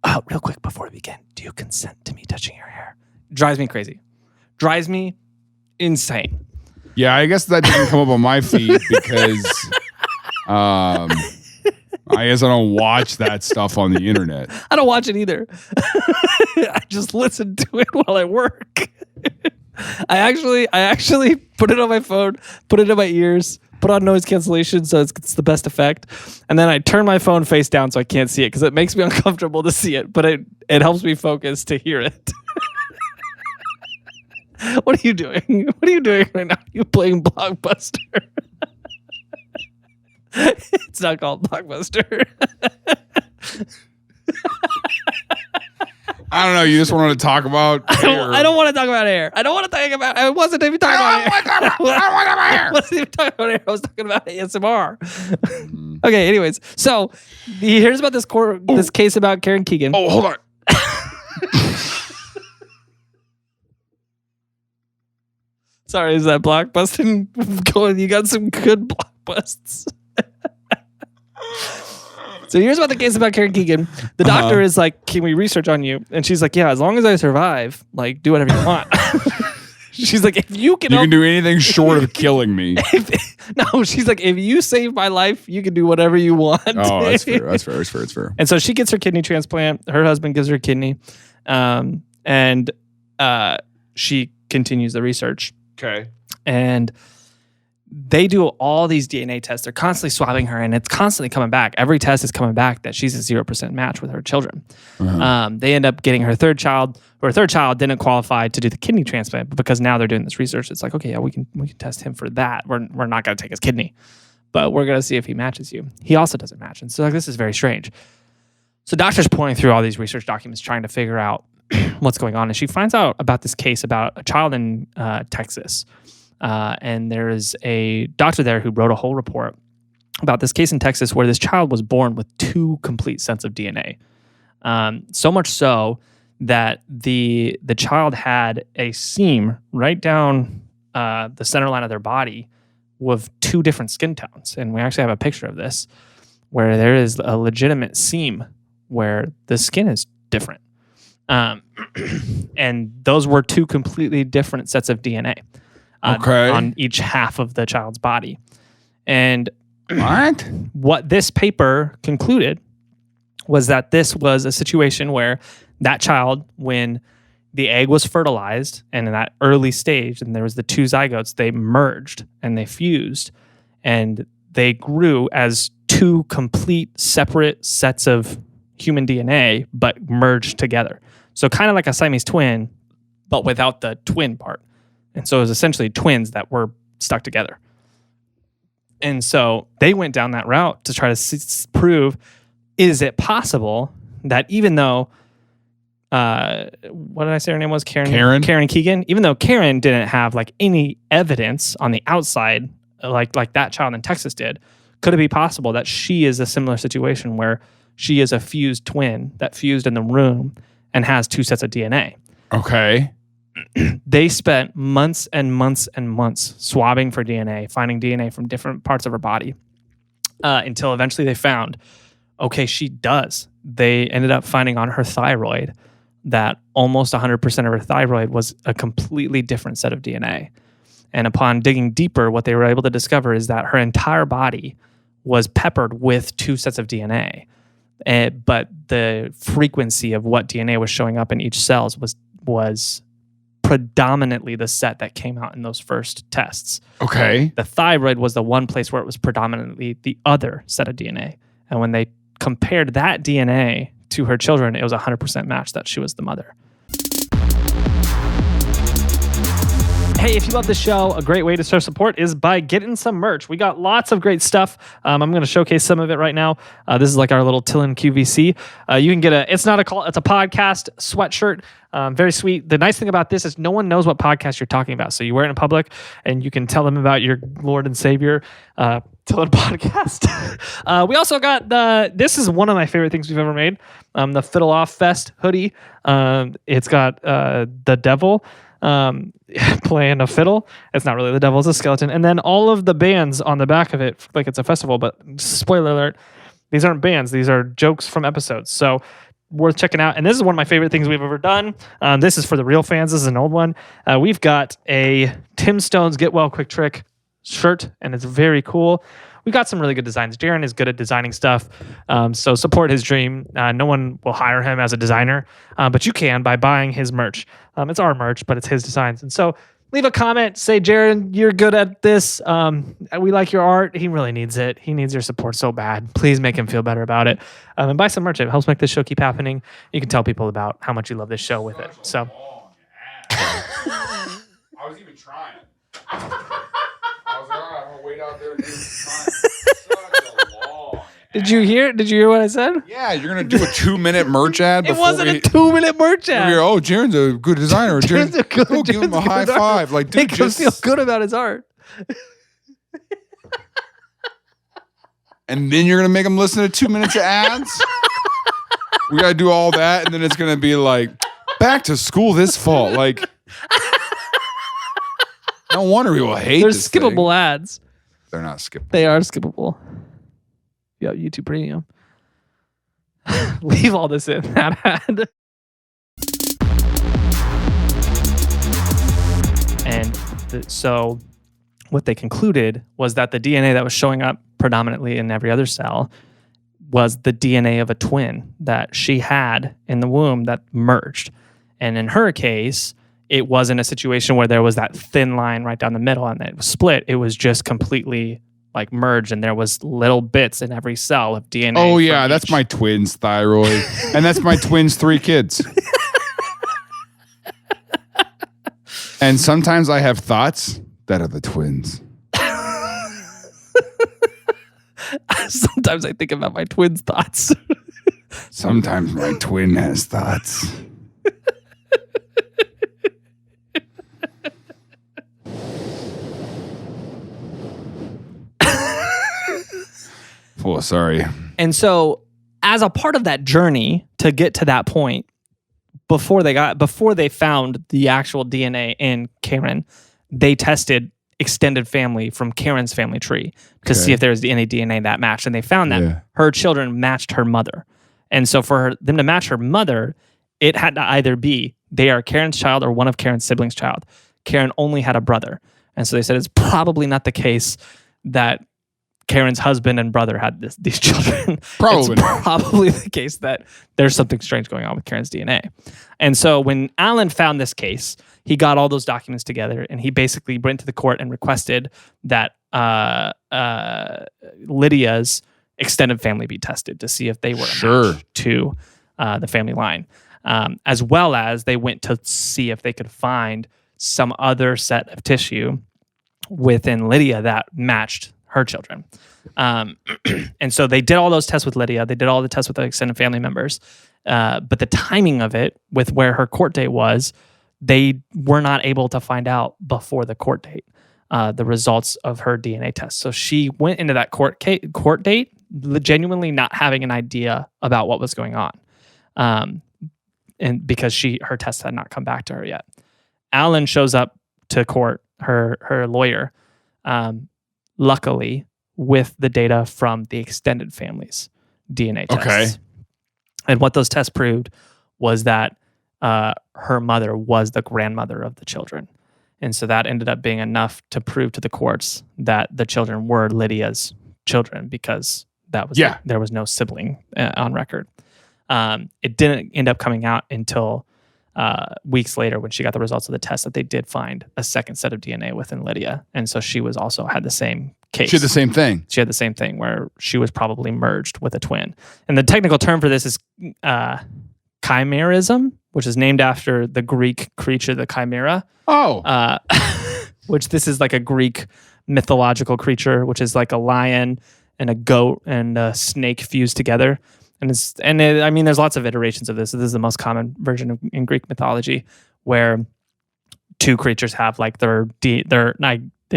oh, real quick before we begin, do you consent to me touching your hair? Drives me crazy. Drives me insane. Yeah, I guess that didn't come up on my feed because I guess I don't watch that stuff on the internet. I don't watch it either. I just listen to it while I work. I actually put it on my phone, put it in my ears, put on noise cancellation so it's the best effect. And then I turn my phone face down so I can't see it because it makes me uncomfortable to see it, but it helps me focus to hear it. What are you doing? What are you doing right now? You playing Blockbuster? It's not called Blockbuster. I don't know. You just wanted to talk about hair. I don't want to talk about hair. I wasn't even talking about hair. I wasn't even talking about hair. I was talking about ASMR. Okay, anyways. So here's about this case about Karen Keegan. Oh, hold on. Sorry, is that blockbusting going? You got some good blockbusts. So here's about the case about Karen Keegan. The doctor is like, can we research on you? And she's like, yeah, as long as I survive, like, do whatever you want. She's like, if you can... You can do anything short of killing me. No, she's like, if you save my life, you can do whatever you want. Oh, that's fair. That's fair. And so she gets her kidney transplant. Her husband gives her a kidney. And she continues the research. Okay. And they do all these DNA tests. They're constantly swabbing her, and it's constantly coming back. Every test is coming back that she's a 0% match with her children. They end up getting her third child. Her third child didn't qualify to do the kidney transplant, but because now they're doing this research, it's like, okay, yeah, we can test him for that. We're not going to take his kidney, but we're going to see if he matches you. He also doesn't match, and so like this is very strange. So doctors pouring through all these research documents trying to figure out what's going on, and she finds out about this case about a child in Texas. And there is a doctor there who wrote a whole report about this case in Texas where this child was born with 2 complete sets of DNA. So much so that the child had a seam right down the center line of their body with 2 different skin tones. And we actually have a picture of this where there is a legitimate seam where the skin is different. And those were 2 completely different sets of DNA. On each half of the child's body. And what this paper concluded was that this was a situation where that child, when the egg was fertilized and in that early stage, and there was the 2 zygotes, they merged and they fused and they grew as 2 complete separate sets of human DNA, but merged together. So kind of like a Siamese twin, but without the twin part. And so it was essentially twins that were stuck together. And so they went down that route to try to prove, is it possible that even though, what did I say her name was? Karen Keegan. Even though Karen didn't have like any evidence on the outside, like that child in Texas did, could it be possible that she is a similar situation where she is a fused twin that fused in the room and has 2 sets of DNA? Okay. They spent months and months and months swabbing for DNA, finding DNA from different parts of her body, until eventually they found, okay, she does. They ended up finding on her thyroid that almost 100% of her thyroid was a completely different set of DNA. And upon digging deeper, what they were able to discover is that her entire body was peppered with 2 sets of DNA. But the frequency of what DNA was showing up in each cells was predominantly the set that came out in those first tests. Okay. The thyroid was the one place where it was predominantly the other set of DNA. And when they compared that DNA to her children, it was 100% match that she was the mother. Hey, if you love the show, a great way to show support is by getting some merch. We got lots of great stuff. I'm going to showcase some of it right now. This is like our little TILLN QVC. You can get it's a podcast sweatshirt. Very sweet. The nice thing about this is no one knows what podcast you're talking about. So you wear it in public and you can tell them about your Lord and Savior, TILLN podcast. We also got this is one of my favorite things we've ever made. The Fiddle Off Fest hoodie. It's got the devil playing a fiddle. It's not really the devil, it's a skeleton. And then all of the bands on the back of it, like it's a festival, but spoiler alert, These aren't bands. These are jokes from episodes. So worth checking out. And this is one of my favorite things we've ever done. This is for the real fans. This is an old one. We've got a Tim Stone's Get Well Quick Trick shirt, and it's very cool. We got some really good designs. Jaron is good at designing stuff, so support his dream. No one will hire him as a designer, but you can by buying his merch. It's our merch, but it's his designs. And so leave a comment. Say, Jaron, you're good at this. We like your art. He really needs it. He needs your support so bad. Please make him feel better about it. And buy some merch. It helps make this show keep happening. You can tell people about how much you love this show with it. So I was even trying. I was like, all right, I'm gonna wait out there and do this. Did you hear what I said? Yeah, you're gonna do a 2-minute merch ad. It wasn't a 2-minute merch ad. Oh, Jaron's a good designer. Jaron's a good. Go give him a high five. Like, dude, make him feel good about his art. And then you're gonna make him listen to 2 minutes of ads. We gotta do all that, and then it's gonna be like, back to school this fall. Like, no wonder we will hate. There's skippable ads. They're not skippable. They are skippable. Yeah, YouTube Premium. Leave all this in that ad. And so what they concluded was that the DNA that was showing up predominantly in every other cell was the DNA of a twin that she had in the womb that merged. And in her case, it wasn't a situation where there was that thin line right down the middle and it was split. It was just completely like merged, and there was little bits in every cell of DNA. Oh yeah, that's my twin's thyroid, and that's my twin's 3 kids. And sometimes I have thoughts that are the twins. Sometimes I think about my twin's thoughts. Sometimes my twin has thoughts. Oh, sorry. And so as a part of that journey to get to that point, before they found the actual DNA in Karen, they tested extended family from Karen's family tree to see if there was any DNA that matched. And they found that her children matched her mother. And so for them to match her mother, it had to either be they are Karen's child or one of Karen's siblings' child. Karen only had a brother. And so they said it's probably not the case that Karen's husband and brother had these children. Probably. It's probably the case that there's something strange going on with Karen's DNA. And so when Alan found this case, he got all those documents together and he basically went to the court and requested that Lydia's extended family be tested to see if they were a match to the family line. As well as they went to see if they could find some other set of tissue within Lydia that matched her children. And so they did all those tests with Lydia. They did all the tests with the extended family members. But the timing of it with where her court date was, they were not able to find out before the court date, the results of her DNA test. So she went into that court date genuinely not having an idea about what was going on. And because her test had not come back to her yet. Alan shows up to court, her lawyer, luckily, with the data from the extended family's DNA tests. Okay. And what those tests proved was that her mother was the grandmother of the children. And so that ended up being enough to prove to the courts that the children were Lydia's children because that was there was no sibling on record. It didn't end up coming out until weeks later when she got the results of the test that they did find a second set of DNA within Lydia. And so she was also had the same case. She had the same thing. She had the same thing where she was probably merged with a twin. And the technical term for this is chimerism, which is named after the Greek creature, the chimera. Oh. Which this is like a Greek mythological creature, which is like a lion and a goat and a snake fused together. I mean, there's lots of iterations of this. This is the most common version in Greek mythology, where two creatures have like they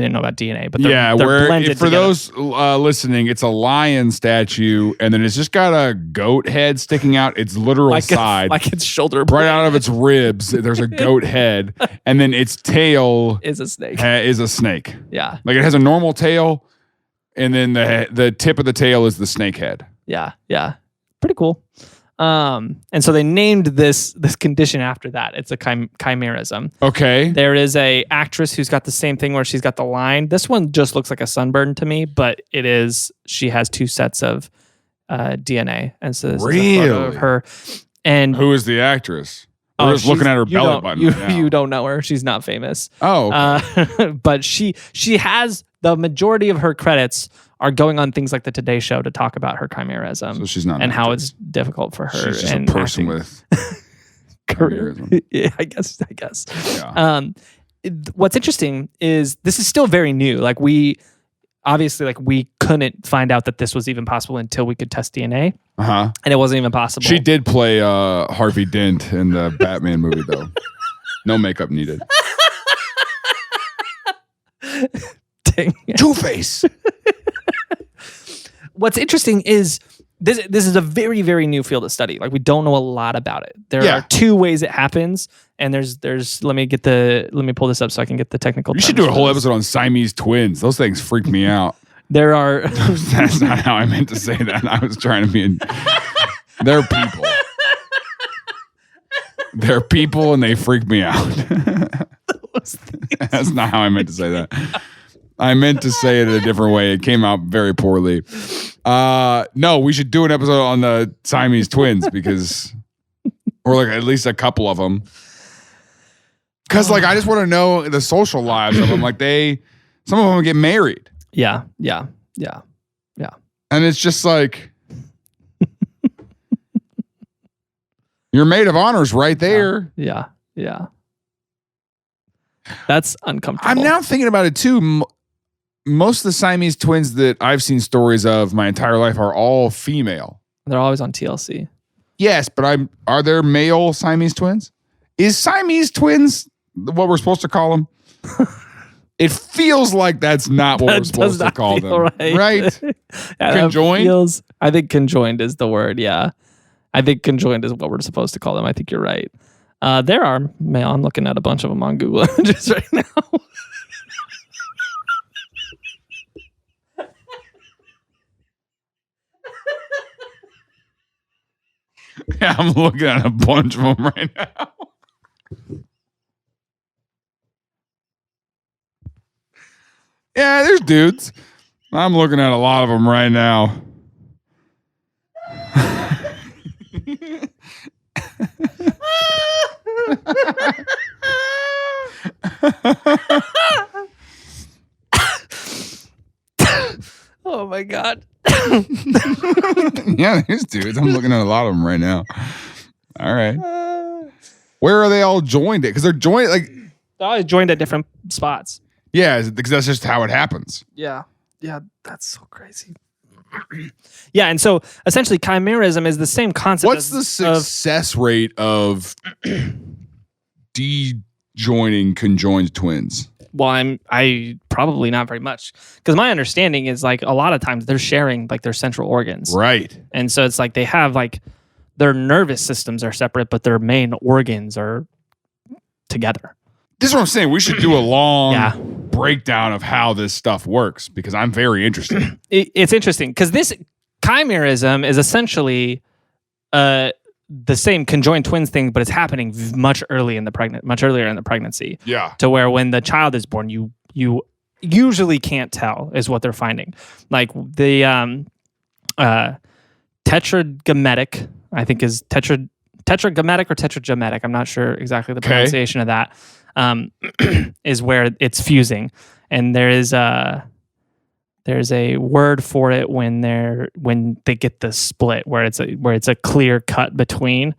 didn't know about DNA, but they're blended for together. Those listening, it's a lion statue, and then it's just got a goat head sticking out its literal side, like its shoulder, right out of its ribs. There's a goat head, and then its tail is a snake. Snake. Yeah, like it has a normal tail, and then the tip of the tail is the snake head. Yeah. Pretty cool. And so they named this condition after that. It's a chimerism. Okay. There is a actress who's got the same thing where she's got the line. This one just looks like a sunburn to me, but she has 2 sets of DNA. And so this is a photo of her. And who is the actress? We're just looking at her belly button right now. You don't know her. She's not famous. Oh, okay. But she has the majority of her credits are going on things like the Today Show to talk about her chimerism. So she's not and how it's difficult for her. She's just a person with chimerism. Yeah, I guess. Yeah. What's interesting is this is still very new. Like we couldn't find out that this was even possible until we could test DNA. Uh-huh. And it wasn't even possible. She did play Harvey Dent in the Batman movie, though. No makeup needed. Dang it. Two-Face. What's interesting is this is a very, very new field of study. Like we don't know a lot about it. There are 2 ways it happens, and there's let me pull this up so I can get the technical. You should do a whole episode on Siamese twins. Those things freak me out. There are. That's not how I meant to say that. I was trying to be. They're people. They're people, and they freak me out. That's not how I meant to say that. I meant to say it a different way. It came out very poorly. No, we should do an episode on the Siamese twins or like at least a couple of them. Because like I just want to know the social lives of them. Like some of them get married. Yeah. And it's just like your maid of honor's right there. Yeah. That's uncomfortable. I'm now thinking about it too. Most of the Siamese twins that I've seen stories of my entire life are all female. They're always on TLC. Yes, but are there male Siamese twins? Is Siamese twins what we're supposed to call them? It feels like that's not what we're supposed to call them. Right? Conjoined? I think conjoined is the word, yeah. I think conjoined is what we're supposed to call them. I think you're right. There are male. I'm looking at a bunch of them on Google Images right now. Yeah, I'm looking at a bunch of them right now. Yeah, there's dudes. I'm looking at a lot of them right now. Oh my God. Yeah, there's dudes. I'm looking at a lot of them right now. All right. Where are they all joined at? Because they're joined like they're always joined at different spots. Yeah, because that's just how it happens. Yeah, that's so crazy. Yeah, and so essentially chimerism is the same concept. What's the success rate of de-joining conjoined twins? Well, I probably not very much, because my understanding is like a lot of times they're sharing like their central organs, right? And so it's like they have like their nervous systems are separate, but their main organs are together. This is what I'm saying. We should do a long breakdown of how this stuff works, because I'm very interested. It's interesting because this chimerism is essentially the same conjoined twins thing, but it's happening much earlier in the pregnancy. Yeah. To where when the child is born, you usually can't tell is what they're finding. Like the tetragametic, I think is tetragametic or tetragametic. I'm not sure exactly the pronunciation of that. Is where it's fusing, and there's a word for it when they get the split where it's a clear cut between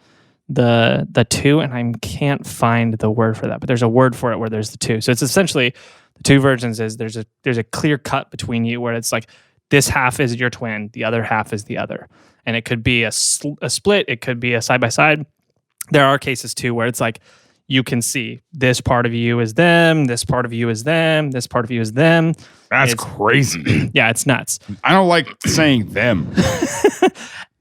the two, and I can't find the word for that, but there's a word for it where there's the two. So it's essentially the two versions is there's a clear cut between you where it's like this half is your twin, the other half is the other, and it could be a split, it could be a side by side. There are cases too where it's like you can see this part of you is them, this part of you is them, this part of you is them. That's crazy. Yeah, it's nuts. I don't like saying them.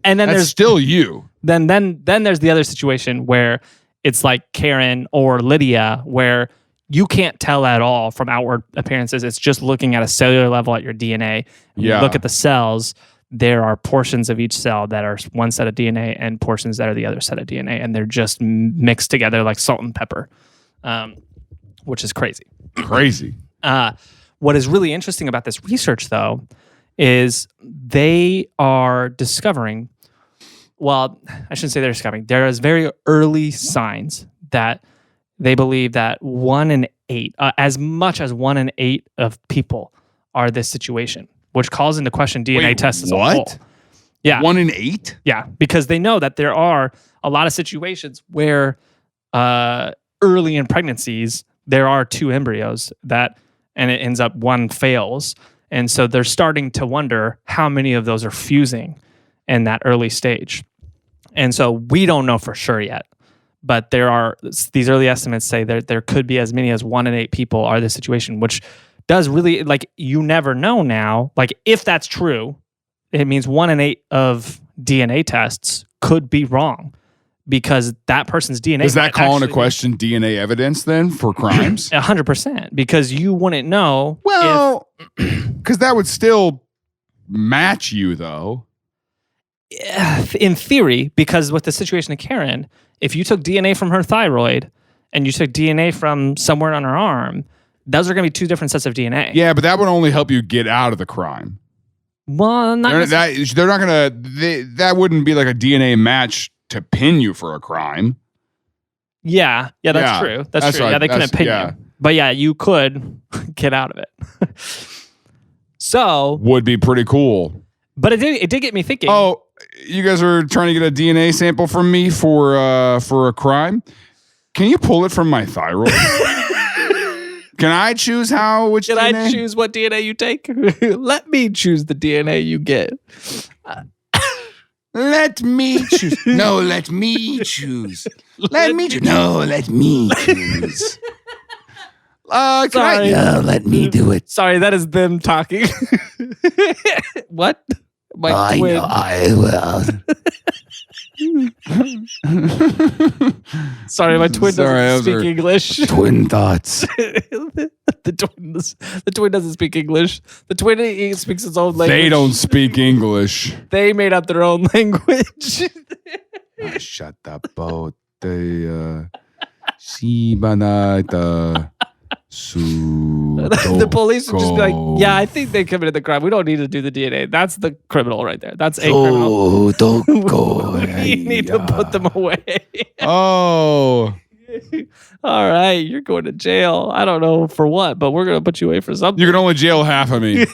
And then there's still you. Then there's the other situation where it's like Karen or Lydia, where you can't tell at all from outward appearances. It's just looking at a cellular level at your DNA. You look at the cells. there are portions of each cell that are one set of DNA and portions that are the other set of DNA, and they're just mixed together like salt and pepper, which is crazy. Crazy. What is really interesting about this research, though, is they are discovering, well, I shouldn't say they're discovering, there is very early signs that they believe that 1 in 8, as much as 1 in 8 of people are this situation, which calls into question DNA tests as a whole. Yeah. 1 in 8? Yeah, because they know that there are a lot of situations where early in pregnancies, there are 2 embryos and it ends up one fails. And so they're starting to wonder how many of those are fusing in that early stage. And so we don't know for sure yet, but these early estimates say that there could be as many as 1 in 8 people are this situation, which does really, like, you never know now. Like, if that's true, it means 1 in 8 of DNA tests could be wrong because that person's DNA. Does that call into question DNA evidence then for crimes? 100%, because you wouldn't know. Well, because that would still match you, though. In theory, because with the situation of Karen, if you took DNA from her thyroid and you took DNA from somewhere on her arm, those are going to be 2 different sets of DNA. Yeah, but that would only help you get out of the crime. Well, they're not going to. That wouldn't be like a DNA match to pin you for a crime. Yeah, that's true. That's true. Yeah, they couldn't pin you. But yeah, you could get out of it. So would be pretty cool. But it did get me thinking. Oh, you guys are trying to get a DNA sample from me for a crime? Can you pull it from my thyroid? Can I choose which Can DNA? I choose what DNA you take? Let me choose the DNA you get. Let me choose. No, let me choose. Let me choose. No, let me choose. No, let me do it. Sorry, that is them talking. What? My twin. I will. Sorry, my twin doesn't speak English. Twin thoughts. The twin doesn't speak English. The twin, he speaks his own language. They don't speak English. They made up their own language. Shut up, boat. The police would just be like, yeah, I think they committed the crime. We don't need to do the DNA. That's the criminal right there. That's a criminal. Don't go. We need to put them away. Oh. All right, you're going to jail. I don't know for what, but we're going to put you away for something. You can only jail half of me.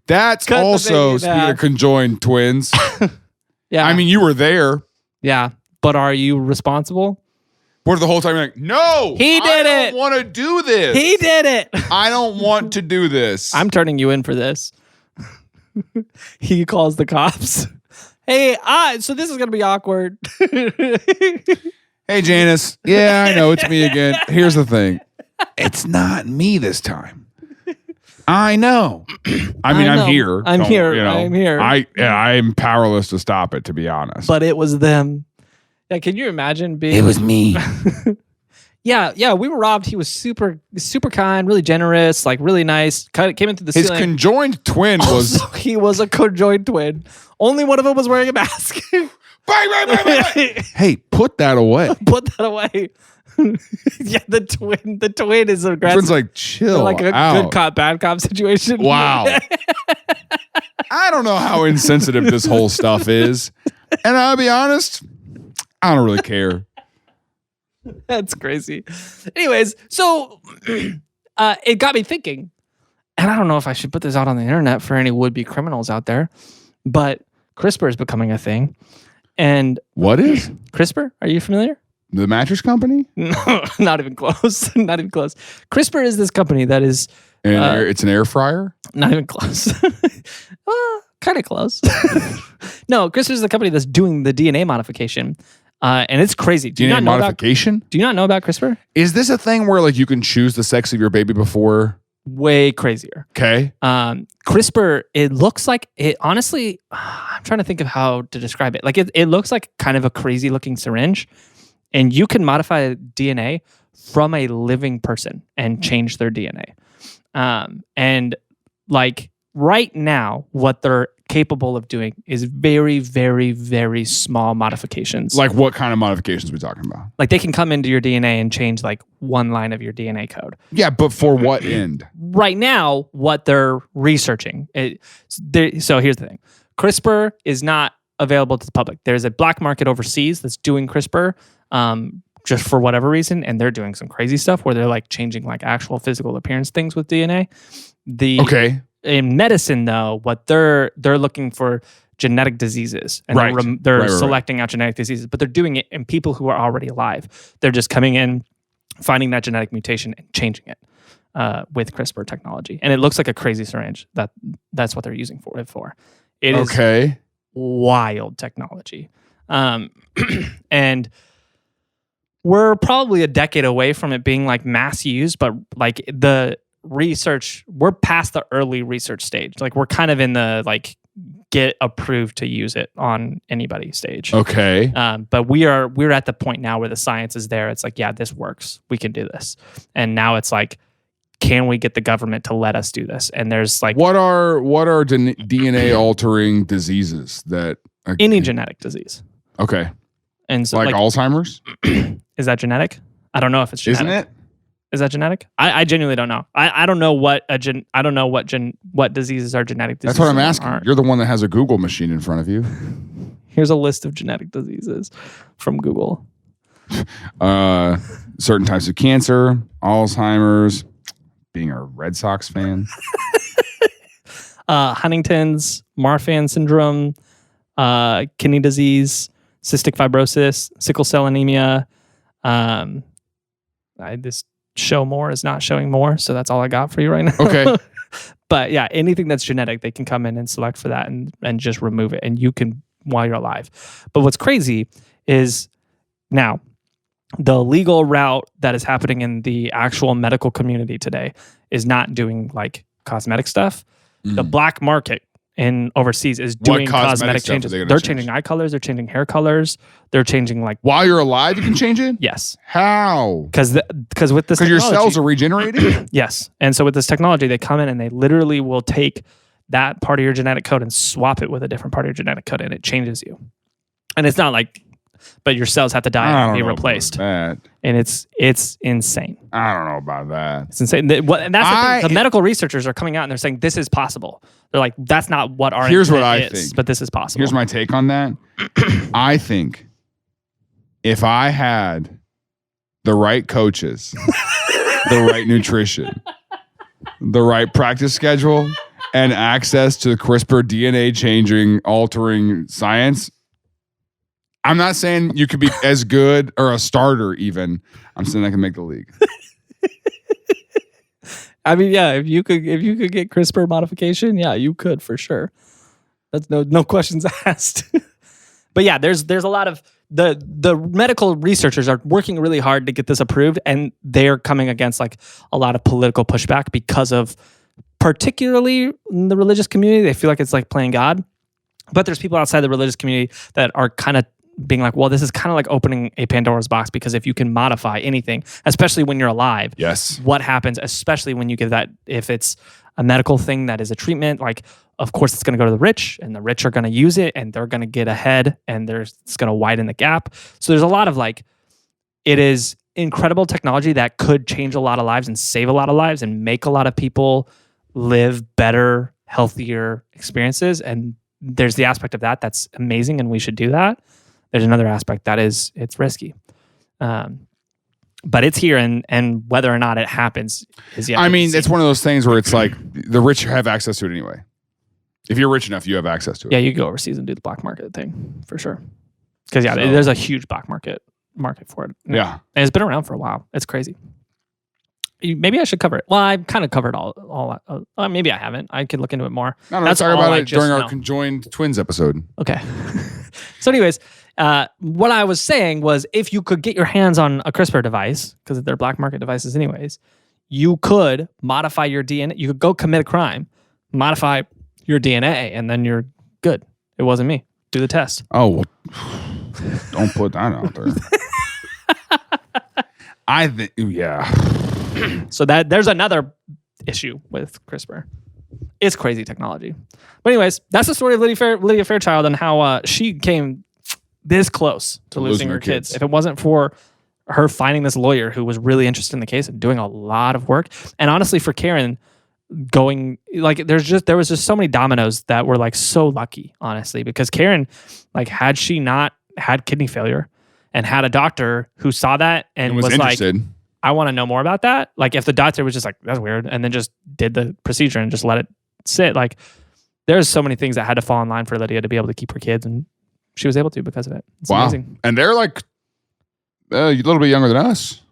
That's Cut also, speaking of conjoined twins. Yeah. I mean, you were there. Yeah, but are you responsible? What the whole time you're like, no, he did I don't want to do this. He did it. I don't want to do this. I'm turning you in for this. He calls the cops. Hey, so this is going to be awkward. Hey, Janice. Yeah, I know. It's me again. Here's the thing. It's not me this time. I know. I mean, I'm here. I'm here. I'm here. I'm powerless to stop it, to be honest. But it was them. Yeah, can you imagine being... It was me. Yeah, we were robbed. He was super, super kind, really generous, like really nice. Came in through the His ceiling. conjoined twin was... Also, he was a conjoined twin. Only one of them was wearing a mask. Hey, put that away. Put that away. Yeah, the twin is aggressive. The twin's like, chill like a out. good cop, bad cop situation. Wow. I don't know how insensitive this whole stuff is. And I'll be honest, I don't really care. That's crazy. Anyways, so it got me thinking, and I don't know if I should put this out on the internet for any would-be criminals out there, but CRISPR is becoming a thing. And what is? CRISPR? Are you familiar? The mattress company? No, not even close. Not even close. CRISPR is this company that is... it's an air fryer? Not even close. Kind of close. No, CRISPR is the company that's doing the DNA modification. And it's crazy. DNA modification? Do you not know about CRISPR? Is this a thing where like you can choose the sex of your baby before? Way crazier. Okay. CRISPR, it looks like it, honestly, I'm trying to think of how to describe it. Like it looks like kind of a crazy looking syringe, and you can modify DNA from a living person and change their DNA. And like right now, what they're capable of doing is very, very, very small modifications. Like what kind of modifications are we talking about? Like they can come into your DNA and change like one line of your DNA code. Yeah, but for what end? Right now, what they're researching. So here's the thing. CRISPR is not available to the public. There's a black market overseas that's doing CRISPR just for whatever reason, and they're doing some crazy stuff where they're like changing like actual physical appearance things with DNA. In medicine, though, what they're looking for genetic diseases, and they're selecting out genetic diseases, but they're doing it in people who are already alive. They're just coming in, finding that genetic mutation and changing it with CRISPR technology, and it looks like a crazy syringe. That's what they're using it for. It is wild technology, and we're probably a decade away from it being like mass use, but like the research, we're past the early research stage. Like we're kind of in the like get approved to use it on anybody stage. Okay. But we're at the point now where the science is there. It's like, yeah, this works. We can do this. And now it's like, can we get the government to let us do this? And there's like, what are DNA altering diseases that any genetic disease? Okay. And so like Alzheimer's? Is that genetic? I don't know if it's genetic. Isn't it? Is that genetic? I genuinely don't know. I don't know what what diseases are genetic diseases. That's what I'm asking. You're the one that has a Google machine in front of you. Here's a list of genetic diseases from Google. Certain types of cancer, Alzheimer's, being a Red Sox fan. Huntington's, Marfan syndrome, kidney disease, cystic fibrosis, sickle cell anemia. This show more is not showing more, so that's all I got for you right now. Okay. But yeah, anything that's genetic, they can come in and select for that and just remove it, and you can while you're alive. But what's crazy is now the legal route that is happening in the actual medical community today is not doing like cosmetic stuff. The black market in overseas is doing cosmetic changes. They're changing eye colors. They're changing hair colors. They're changing like while you're alive, you can change it. Yes. How? Because with this, your cells are regenerating. Yes, and so with this technology, they come in and they literally will take that part of your genetic code and swap it with a different part of your genetic code, and it changes you. And it's not like, but your cells have to die and be replaced. And it's insane. I don't know about that. It's insane. And that's the thing. The medical researchers are coming out and they're saying this is possible. They're like, that's not what our Here's what I is, think. But this is possible. Here's my take on that. I think if I had the right coaches, the right nutrition, the right practice schedule, and access to CRISPR DNA changing, altering science, I'm not saying you could be as good or a starter even. I'm saying I can make the league. I mean, yeah, if you could get CRISPR modification, yeah, you could for sure. That's no questions asked. But yeah, there's a lot of the medical researchers are working really hard to get this approved, and they're coming against like a lot of political pushback because of particularly in the religious community. They feel like it's like playing God. But there's people outside the religious community that are kind of being like, well, this is kind of like opening a Pandora's box, because if you can modify anything, especially when you're alive, yes, what happens, especially when you give that, if it's a medical thing that is a treatment, like, of course, it's going to go to the rich, and the rich are going to use it, and they're going to get ahead, and it's going to widen the gap. So there's a lot of like, it is incredible technology that could change a lot of lives and save a lot of lives and make a lot of people live better, healthier experiences. And there's the aspect of that that's amazing, and we should do that. There's another aspect that is, it's risky. But it's here, and whether or not it happens is yet. I mean, it's one of those things where it's like the rich have access to it anyway. If you're rich enough, you have access to it. Yeah, you go overseas and do the black market thing for sure. Because there's a huge black market for it. Yeah, and it's been around for a while. It's crazy. Maybe I should cover it. Well, I've kind of covered all. Maybe I haven't. I could look into it more. No, let's talk about it during our conjoined twins episode. Okay. So, anyways, what I was saying was, if you could get your hands on a CRISPR device, because they're black market devices anyways, you could modify your DNA. You could go commit a crime, modify your DNA, and then you're good. It wasn't me. Do the test. Oh, well, don't put that out there. I think, yeah. So that there's another issue with CRISPR. It's crazy technology. But anyways, that's the story of Lydia Fairchild and how she came this close to losing her kids. If it wasn't for her finding this lawyer who was really interested in the case and doing a lot of work, and honestly for Karen going, like, there was just so many dominoes that were like so lucky, honestly, because Karen, like, had she not had kidney failure and had a doctor who saw that and was interested, like, I want to know more about that. Like, if the doctor was just like, that's weird, and then just did the procedure and just let it sit, like, there's so many things that had to fall in line for Lydia to be able to keep her kids, and she was able to because of it. It's amazing. And they're like a little bit younger than us.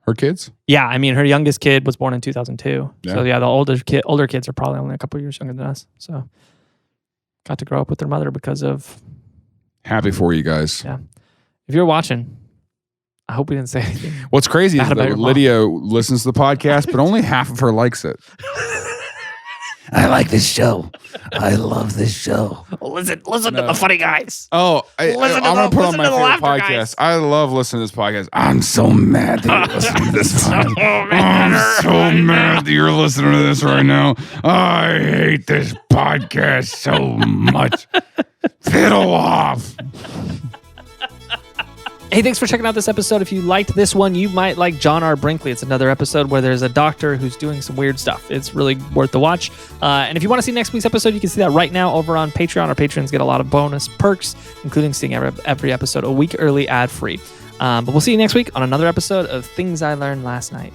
Her kids? Yeah, I mean, her youngest kid was born in 2002. Yeah. So yeah, the older kids are probably only a couple years younger than us. So got to grow up with their mother because of. Happy for you guys. Yeah. If you're watching, I hope we didn't say anything. What's crazy is that Lydia listens to the podcast, but only half of her likes it. I like this show. I love this show. Listen to the funny guys. Oh, I'm going to put on my favorite podcast. Guys. I love listening to this podcast. I'm so mad that you're listening to this. I'm so mad that you're listening to this right now. I hate this podcast so much. Fiddle off. Hey, thanks for checking out this episode. If you liked this one, you might like John R. Brinkley. It's another episode where there's a doctor who's doing some weird stuff. It's really worth the watch. And if you want to see next week's episode, you can see that right now over on Patreon. Our patrons get a lot of bonus perks, including seeing every episode a week early ad-free. But we'll see you next week on another episode of Things I Learned Last Night.